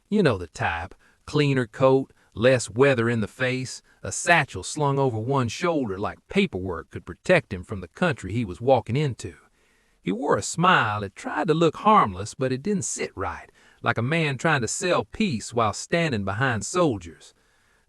You know the type, cleaner coat, less weather in the face, a satchel slung over one shoulder like paperwork could protect him from the country he was walking into. He wore a smile that tried to look harmless, but it didn't sit right, like a man trying to sell peace while standing behind soldiers.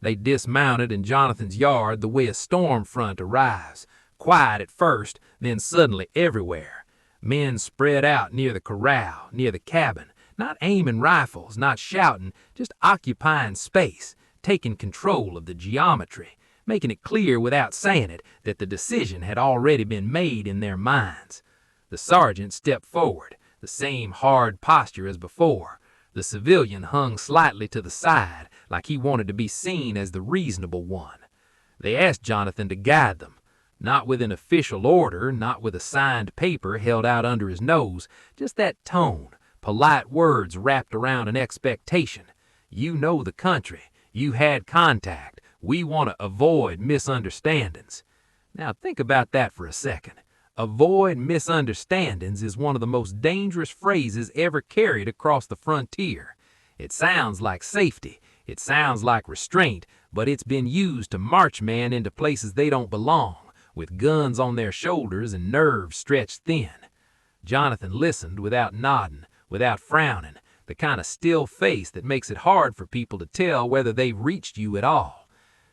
They dismounted in Jonathan's yard the way a storm front arrives, quiet at first, then suddenly everywhere. Men spread out near the corral, near the cabin, not aiming rifles, not shouting, just occupying space, taking control of the geometry, making it clear without saying it that the decision had already been made in their minds. The sergeant stepped forward, the same hard posture as before. The civilian hung slightly to the side, like he wanted to be seen as the reasonable one. They asked Jonathan to guide them, not with an official order, not with a signed paper held out under his nose, just that tone, polite words wrapped around an expectation. You know the country. You had contact. We want to avoid misunderstandings. Now think about that for a second. Avoid misunderstandings is one of the most dangerous phrases ever carried across the frontier. It sounds like safety. It sounds like restraint, but it's been used to march men into places they don't belong, with guns on their shoulders and nerves stretched thin. Jonathan listened without nodding, without frowning, the kind of still face that makes it hard for people to tell whether they've reached you at all.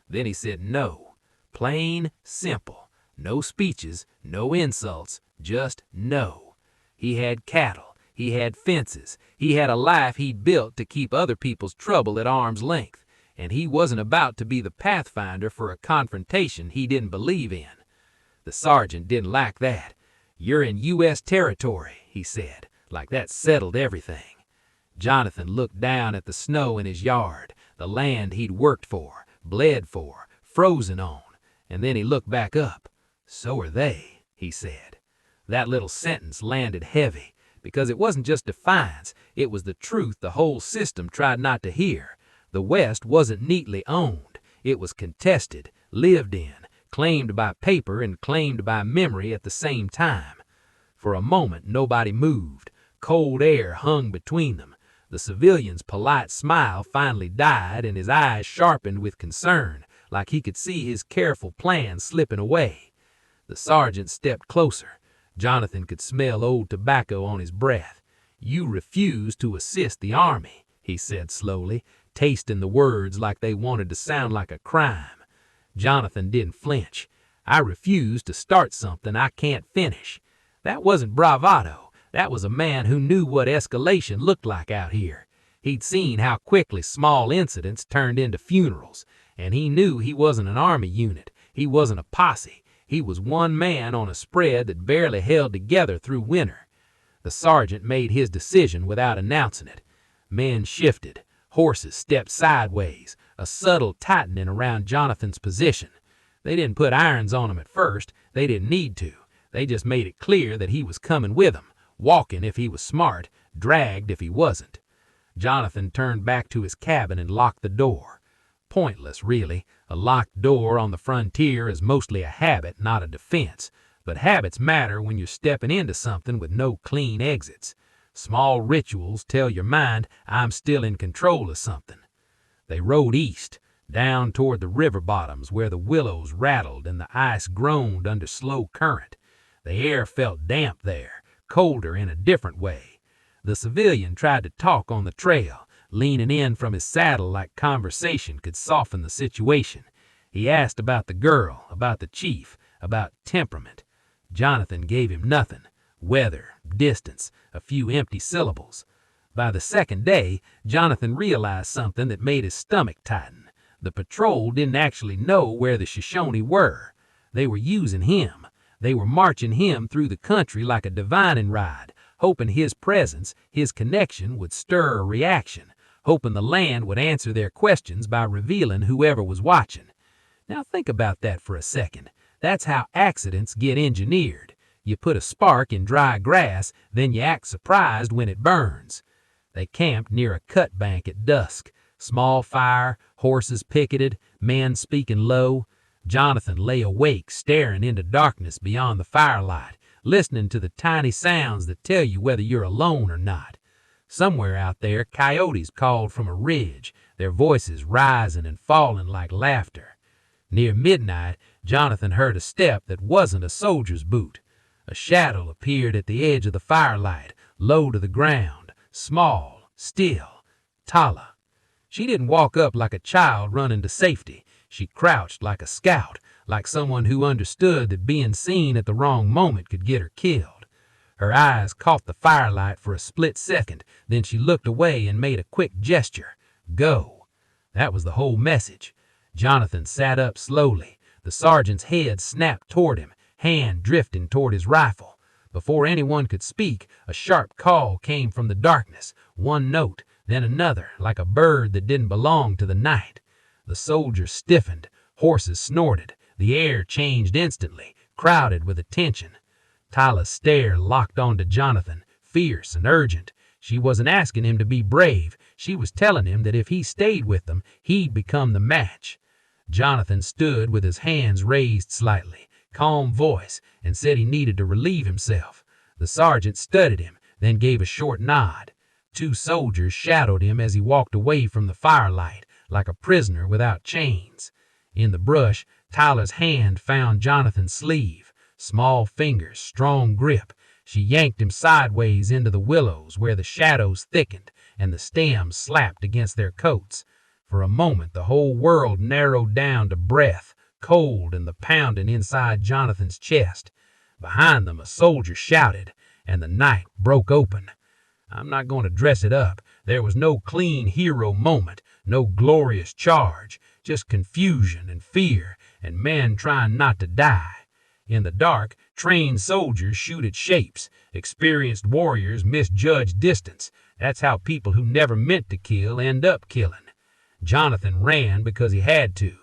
Then he said no. Plain, simple. No speeches, no insults, just no. He had cattle, he had fences, he had a life he'd built to keep other people's trouble at arm's length, and he wasn't about to be the pathfinder for a confrontation he didn't believe in. The sergeant didn't like that. "You're in U.S. territory," he said, like that settled everything. Jonathan looked down at the snow in his yard, the land he'd worked for, bled for, frozen on, and then he looked back up. "So are they," he said. That little sentence landed heavy, because it wasn't just defiance, it was the truth the whole system tried not to hear. The West wasn't neatly owned. It was contested, lived in, claimed by paper and claimed by memory at the same time. For a moment nobody moved. Cold air hung between them. The civilian's polite smile finally died and his eyes sharpened with concern, like he could see his careful plan slipping away. The sergeant stepped closer. Jonathan could smell old tobacco on his breath. "You refuse to assist the army," he said slowly, tasting the words like they wanted to sound like a crime. Jonathan didn't flinch. "I refuse to start something I can't finish." That wasn't bravado. That was a man who knew what escalation looked like out here. He'd seen how quickly small incidents turned into funerals, and he knew he wasn't an army unit. He wasn't a posse. He was one man on a spread that barely held together through winter. The sergeant made his decision without announcing it. Men shifted. Horses stepped sideways, a subtle tightening around Jonathan's position. They didn't put irons on him at first. They didn't need to. They just made it clear that he was coming with them, walking if he was smart, dragged if he wasn't. Jonathan turned back to his cabin and locked the door. Pointless, really. A locked door on the frontier is mostly a habit, not a defense. But habits matter when you're stepping into something with no clean exits. Small rituals tell your mind, I'm still in control of something. They rode east, down toward the river bottoms where the willows rattled and the ice groaned under slow current. The air felt damp there, colder in a different way. The civilian tried to talk on the trail, leaning in from his saddle like conversation could soften the situation. He asked about the girl, about the chief, about temperament. Jonathan gave him nothing. Weather, distance, a few empty syllables. By the second day, Jonathan realized something that made his stomach tighten. The patrol didn't actually know where the Shoshone were. They were using him. They were marching him through the country like a divining rod, hoping his presence, his connection, would stir a reaction, hoping the land would answer their questions by revealing whoever was watching. Now think about that for a second. That's how accidents get engineered. You put a spark in dry grass, then you act surprised when it burns. They camped near a cut bank at dusk. Small fire, horses picketed, men speaking low. Jonathan lay awake, staring into darkness beyond the firelight, listening to the tiny sounds that tell you whether you're alone or not. Somewhere out there, coyotes called from a ridge, their voices rising and falling like laughter. Near midnight, Jonathan heard a step that wasn't a soldier's boot. A shadow appeared at the edge of the firelight, low to the ground, small, still. Tala. She didn't walk up like a child running to safety. She crouched like a scout, like someone who understood that being seen at the wrong moment could get her killed. Her eyes caught the firelight for a split second, then she looked away and made a quick gesture. Go. That was the whole message. Jonathan sat up slowly. The sergeant's head snapped toward him, hand drifting toward his rifle. Before anyone could speak, a sharp call came from the darkness, one note, then another, like a bird that didn't belong to the night. The soldiers stiffened, horses snorted, the air changed instantly, crowded with attention. Tala's stare locked onto Jonathan, fierce and urgent. She wasn't asking him to be brave, she was telling him that if he stayed with them, he'd become the match. Jonathan stood with his hands raised slightly, calm voice, and said he needed to relieve himself. The sergeant studied him, then gave a short nod. 2 soldiers shadowed him as he walked away from the firelight, like a prisoner without chains. In the brush, Tyler's hand found Jonathan's sleeve. Small fingers, strong grip. She yanked him sideways into the willows where the shadows thickened and the stems slapped against their coats. For a moment, the whole world narrowed down to breath, cold and the pounding inside Jonathan's chest. Behind them, a soldier shouted, and the night broke open. I'm not going to dress it up. There was no clean hero moment, no glorious charge, just confusion and fear and men trying not to die. In the dark, trained soldiers shoot at shapes. Experienced warriors misjudge distance. That's how people who never meant to kill end up killing. Jonathan ran because he had to.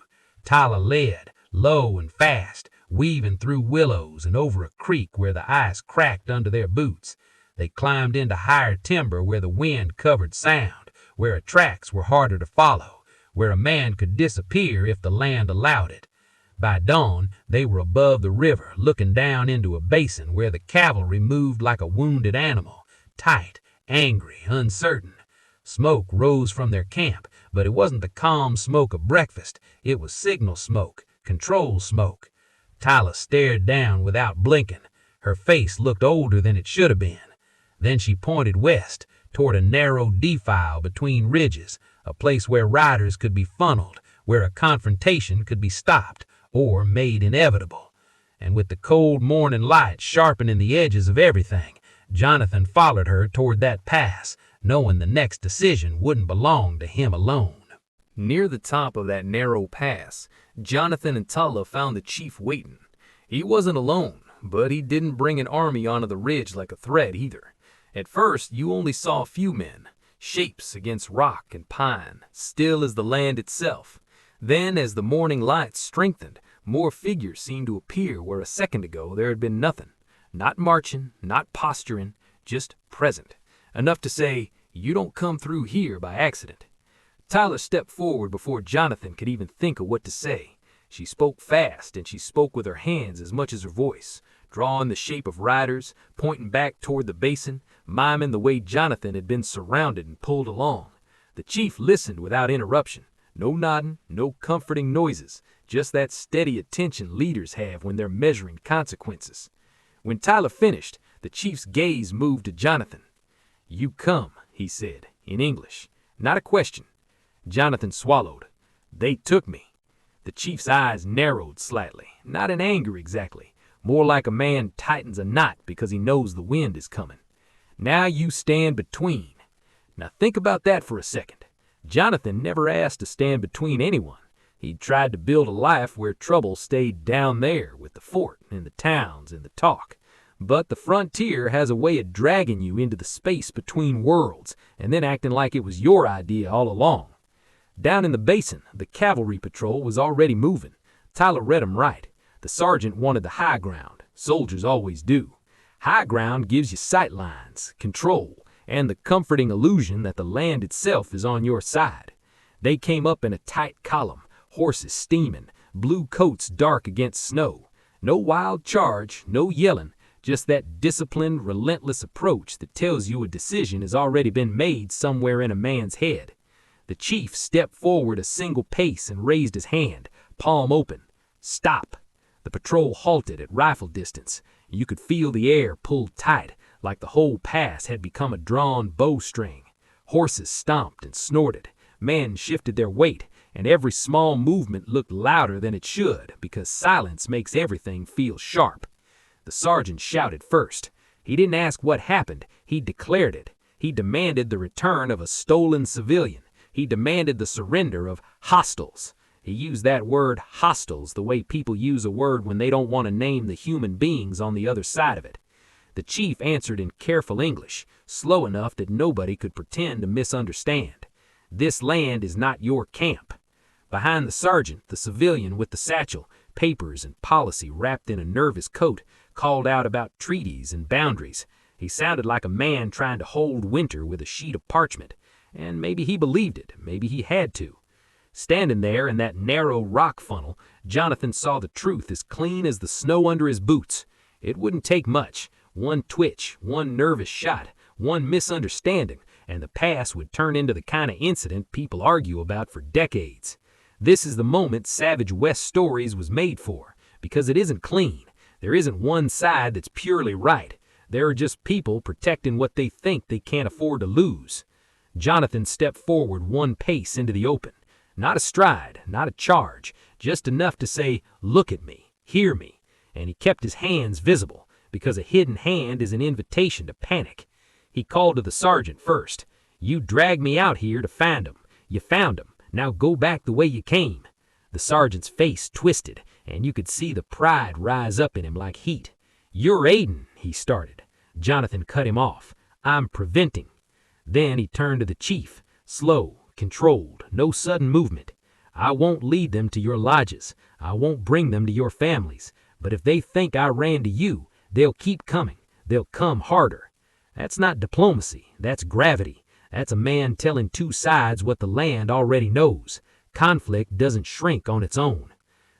Tyler led, low and fast, weaving through willows and over a creek where the ice cracked under their boots. They climbed into higher timber where the wind covered sound, where tracks were harder to follow, where a man could disappear if the land allowed it. By dawn, they were above the river, looking down into a basin where the cavalry moved like a wounded animal, tight, angry, uncertain. Smoke rose from their camp, but it wasn't the calm smoke of breakfast. It was signal smoke, control smoke. Tyler stared down without blinking. Her face looked older than it should have been. Then she pointed west, toward a narrow defile between ridges, a place where riders could be funneled, where a confrontation could be stopped or made inevitable. And with the cold morning light sharpening the edges of everything, Jonathan followed her toward that pass, knowing the next decision wouldn't belong to him alone. Near the top of that narrow pass, Jonathan and Tala found the chief waiting. He wasn't alone, but he didn't bring an army onto the ridge like a threat either. At first, you only saw a few men, shapes against rock and pine, still as the land itself. Then, as the morning light strengthened, more figures seemed to appear where a second ago there had been nothing. Not marching, not posturing, just present. Enough to say, you don't come through here by accident. Tyler stepped forward before Jonathan could even think of what to say. She spoke fast, and she spoke with her hands as much as her voice, drawing the shape of riders, pointing back toward the basin, miming the way Jonathan had been surrounded and pulled along. The chief listened without interruption. No nodding, no comforting noises, just that steady attention leaders have when they're measuring consequences. When Tyler finished, the chief's gaze moved to Jonathan. "You come," he said, in English. Not a question. Jonathan swallowed. "They took me." The chief's eyes narrowed slightly, not in anger exactly, more like a man tightens a knot because he knows the wind is coming. "Now you stand between." Now think about that for a second. Jonathan never asked to stand between anyone. He tried to build a life where trouble stayed down there with the fort and the towns and the talk. But the frontier has a way of dragging you into the space between worlds and then acting like it was your idea all along. Down in the basin, the cavalry patrol was already moving. Tyler read him right. The sergeant wanted the high ground. Soldiers always do. High ground gives you sight lines, control, and the comforting illusion that the land itself is on your side. They came up in a tight column, horses steaming, blue coats dark against snow. No wild charge, no yelling, just that disciplined, relentless approach that tells you a decision has already been made somewhere in a man's head. The chief stepped forward a single pace and raised his hand, palm open. Stop! The patrol halted at rifle distance. You could feel the air pulled tight, like the whole pass had become a drawn bowstring. Horses stomped and snorted. Men shifted their weight, and every small movement looked louder than it should, because silence makes everything feel sharp. The sergeant shouted first. He didn't ask what happened, he declared it. He demanded the return of a stolen civilian. He demanded the surrender of hostiles. He used that word hostiles the way people use a word when they don't want to name the human beings on the other side of it. The chief answered in careful English, slow enough that nobody could pretend to misunderstand. This land is not your camp. Behind the sergeant, the civilian with the satchel, papers and policy wrapped in a nervous coat, called out about treaties and boundaries. He sounded like a man trying to hold winter with a sheet of parchment. And maybe he believed it, maybe he had to. Standing there in that narrow rock funnel, Jonathan saw the truth as clean as the snow under his boots. It wouldn't take much. One twitch, one nervous shot, one misunderstanding, and the pass would turn into the kind of incident people argue about for decades. This is the moment Savage West Stories was made for, because it isn't clean. There isn't one side that's purely right. There are just people protecting what they think they can't afford to lose. Jonathan stepped forward one pace into the open. Not a stride, not a charge, just enough to say, "Look at me, hear me." And he kept his hands visible, because a hidden hand is an invitation to panic. He called to the sergeant first. "You dragged me out here to find him. You found him. Now go back the way you came." The sergeant's face twisted, and you could see the pride rise up in him like heat. "You're aiding," he started. Jonathan cut him off. "I'm preventing." Then he turned to the chief, slow, controlled, no sudden movement. "I won't lead them to your lodges. I won't bring them to your families. But if they think I ran to you, they'll keep coming. They'll come harder." That's not diplomacy. That's gravity. That's a man telling two sides what the land already knows. Conflict doesn't shrink on its own.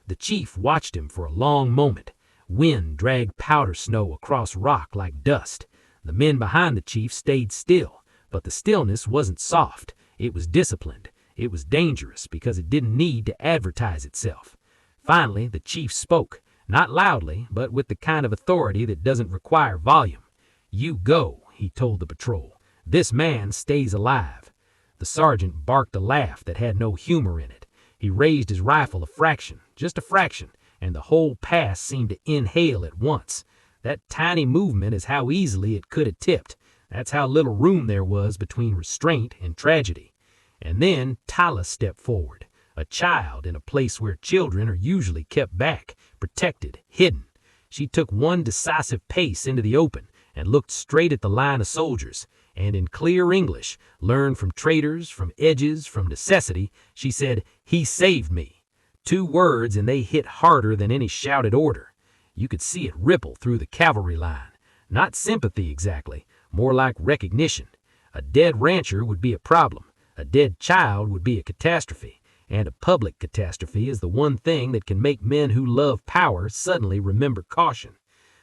The chief watched him for a long moment. Wind dragged powder snow across rock like dust. The men behind the chief stayed still. But the stillness wasn't soft. It was disciplined. It was dangerous because it didn't need to advertise itself. Finally, the chief spoke, not loudly, but with the kind of authority that doesn't require volume. "You go," he told the patrol. "This man stays alive." The sergeant barked a laugh that had no humor in it. He raised his rifle a fraction, just a fraction, and the whole pass seemed to inhale at once. That tiny movement is how easily it could have tipped. That's how little room there was between restraint and tragedy. And then Tyler stepped forward, a child in a place where children are usually kept back, protected, hidden. She took one decisive pace into the open and looked straight at the line of soldiers, and in clear English, learned from traitors, from edges, from necessity, she said, "He saved me." 2 words, and they hit harder than any shouted order. You could see it ripple through the cavalry line. Not sympathy exactly, more like recognition. A dead rancher would be a problem. A dead child would be a catastrophe. And a public catastrophe is the one thing that can make men who love power suddenly remember caution.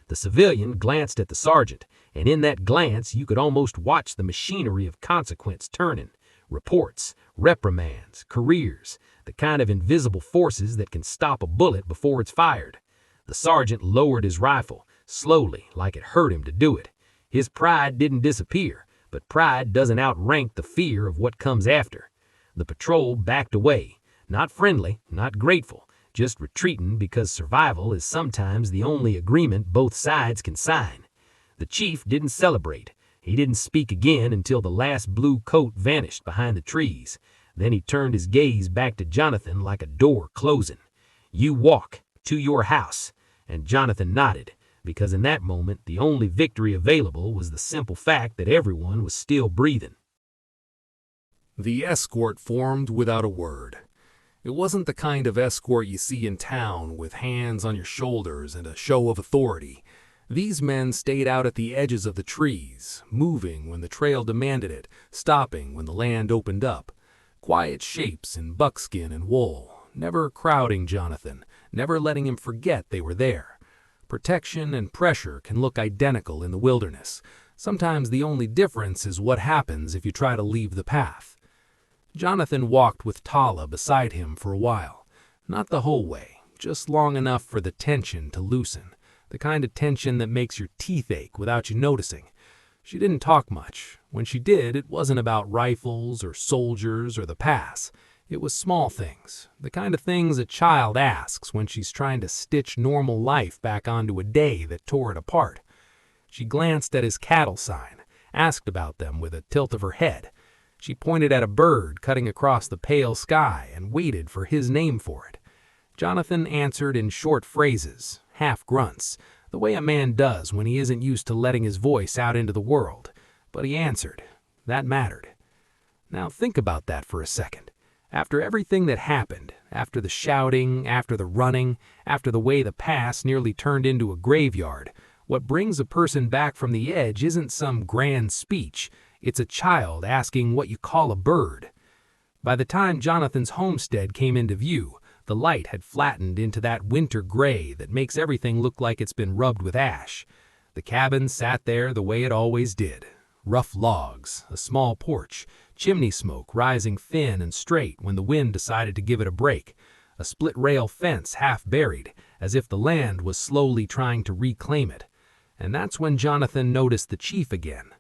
The civilian glanced at the sergeant, and in that glance you could almost watch the machinery of consequence turning. Reports, reprimands, careers, the kind of invisible forces that can stop a bullet before it's fired. The sergeant lowered his rifle, slowly, like it hurt him to do it. His pride didn't disappear, but pride doesn't outrank the fear of what comes after. The patrol backed away, not friendly, not grateful, just retreating because survival is sometimes the only agreement both sides can sign. The chief didn't celebrate. He didn't speak again until the last blue coat vanished behind the trees. Then he turned his gaze back to Jonathan like a door closing. "You walk to your house." And Jonathan nodded, because in that moment the only victory available was the simple fact that everyone was still breathing. The escort formed without a word. It wasn't the kind of escort you see in town with hands on your shoulders and a show of authority. These men stayed out at the edges of the trees, moving when the trail demanded it, stopping when the land opened up. Quiet shapes in buckskin and wool, never crowding Jonathan, never letting him forget they were there. Protection and pressure can look identical in the wilderness. Sometimes the only difference is what happens if you try to leave the path. Jonathan walked with Tala beside him for a while. Not the whole way, just long enough for the tension to loosen. The kind of tension that makes your teeth ache without you noticing. She didn't talk much. When she did, it wasn't about rifles or soldiers or the pass. It was small things, the kind of things a child asks when she's trying to stitch normal life back onto a day that tore it apart. She glanced at his cattle sign, asked about them with a tilt of her head. She pointed at a bird cutting across the pale sky and waited for his name for it. Jonathan answered in short phrases, half grunts, the way a man does when he isn't used to letting his voice out into the world. But he answered. That mattered. Now think about that for a second. After everything that happened, after the shouting, after the running, after the way the pass nearly turned into a graveyard, what brings a person back from the edge isn't some grand speech. It's a child asking what you call a bird. By the time Jonathan's homestead came into view, the light had flattened into that winter gray that makes everything look like it's been rubbed with ash. The cabin sat there the way it always did. Rough logs, a small porch, chimney smoke rising thin and straight when the wind decided to give it a break, a split-rail fence half buried, as if the land was slowly trying to reclaim it. And that's when Jonathan noticed the chief again.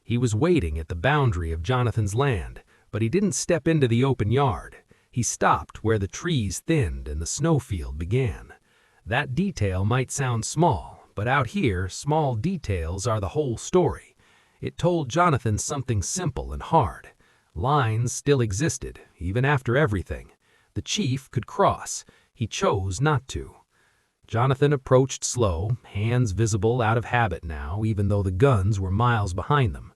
He was waiting at the boundary of Jonathan's land, but he didn't step into the open yard. He stopped where the trees thinned and the snowfield began. That detail might sound small, but out here, small details are the whole story. It told Jonathan something simple and hard. Lines still existed, even after everything. The chief could cross. He chose not to. Jonathan approached slow, hands visible out of habit now, even though the guns were miles behind them.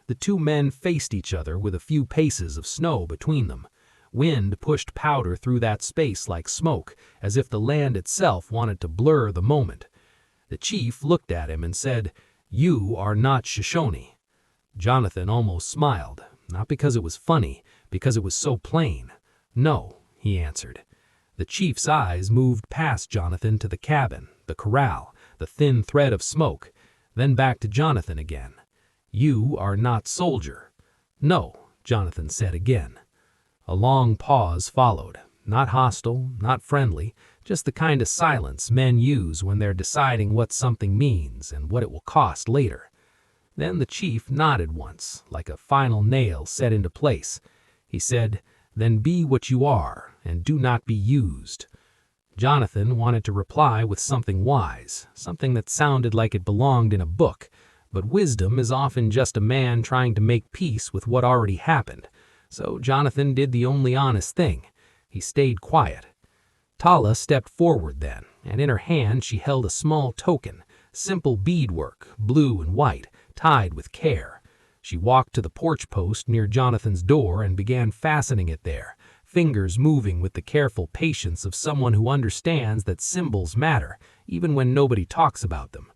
The two men faced each other with a few paces of snow between them. Wind pushed powder through that space like smoke, as if the land itself wanted to blur the moment. The chief looked at him and said, "You are not Shoshone." Jonathan almost smiled, not because it was funny, because it was so plain. "No," he answered. The chief's eyes moved past Jonathan to the cabin, the corral, the thin thread of smoke, then back to Jonathan again. "You are not soldier." "No," Jonathan said again. A long pause followed, not hostile, not friendly, just the kind of silence men use when they're deciding what something means and what it will cost later. Then the chief nodded once, like a final nail set into place. He said, "Then be what you are, and do not be used." Jonathan wanted to reply with something wise, something that sounded like it belonged in a book, but wisdom is often just a man trying to make peace with what already happened. So Jonathan did the only honest thing. He stayed quiet. Tala stepped forward then, and in her hand she held a small token, simple beadwork, blue and white, tied with care. She walked to the porch post near Jonathan's door and began fastening it there, fingers moving with the careful patience of someone who understands that symbols matter, even when nobody talks about them.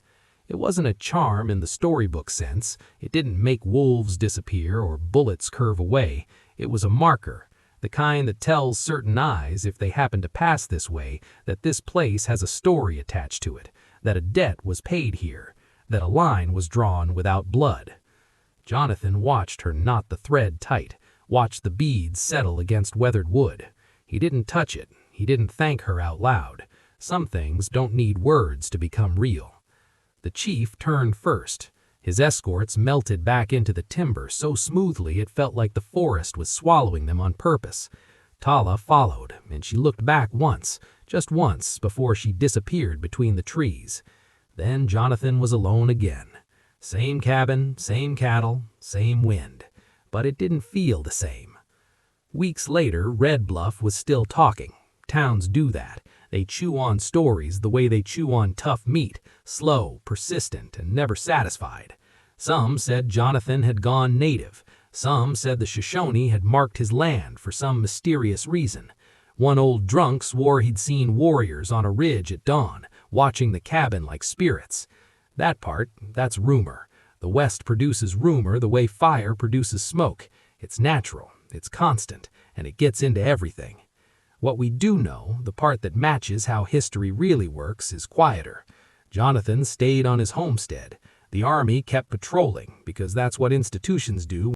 It wasn't a charm in the storybook sense. It didn't make wolves disappear or bullets curve away. It was a marker, the kind that tells certain eyes, if they happen to pass this way, that this place has a story attached to it, that a debt was paid here, that a line was drawn without blood. Jonathan watched her knot the thread tight, watched the beads settle against weathered wood. He didn't touch it. He didn't thank her out loud. Some things don't need words to become real. The chief turned first. His escorts melted back into the timber so smoothly it felt like the forest was swallowing them on purpose. Tala followed, and she looked back once, just once, before she disappeared between the trees. Then Jonathan was alone again. Same cabin, same cattle, same wind. But it didn't feel the same. Weeks later, Red Bluff was still talking. Towns do that. They chew on stories the way they chew on tough meat, slow, persistent, and never satisfied. Some said Jonathan had gone native. Some said the Shoshone had marked his land for some mysterious reason. One old drunk swore he'd seen warriors on a ridge at dawn, watching the cabin like spirits. That part, that's rumor. The West produces rumor the way fire produces smoke. It's natural, it's constant, and it gets into everything. What we do know, the part that matches how history really works, is quieter. Jonathan stayed on his homestead. The army kept patrolling, because that's what institutions do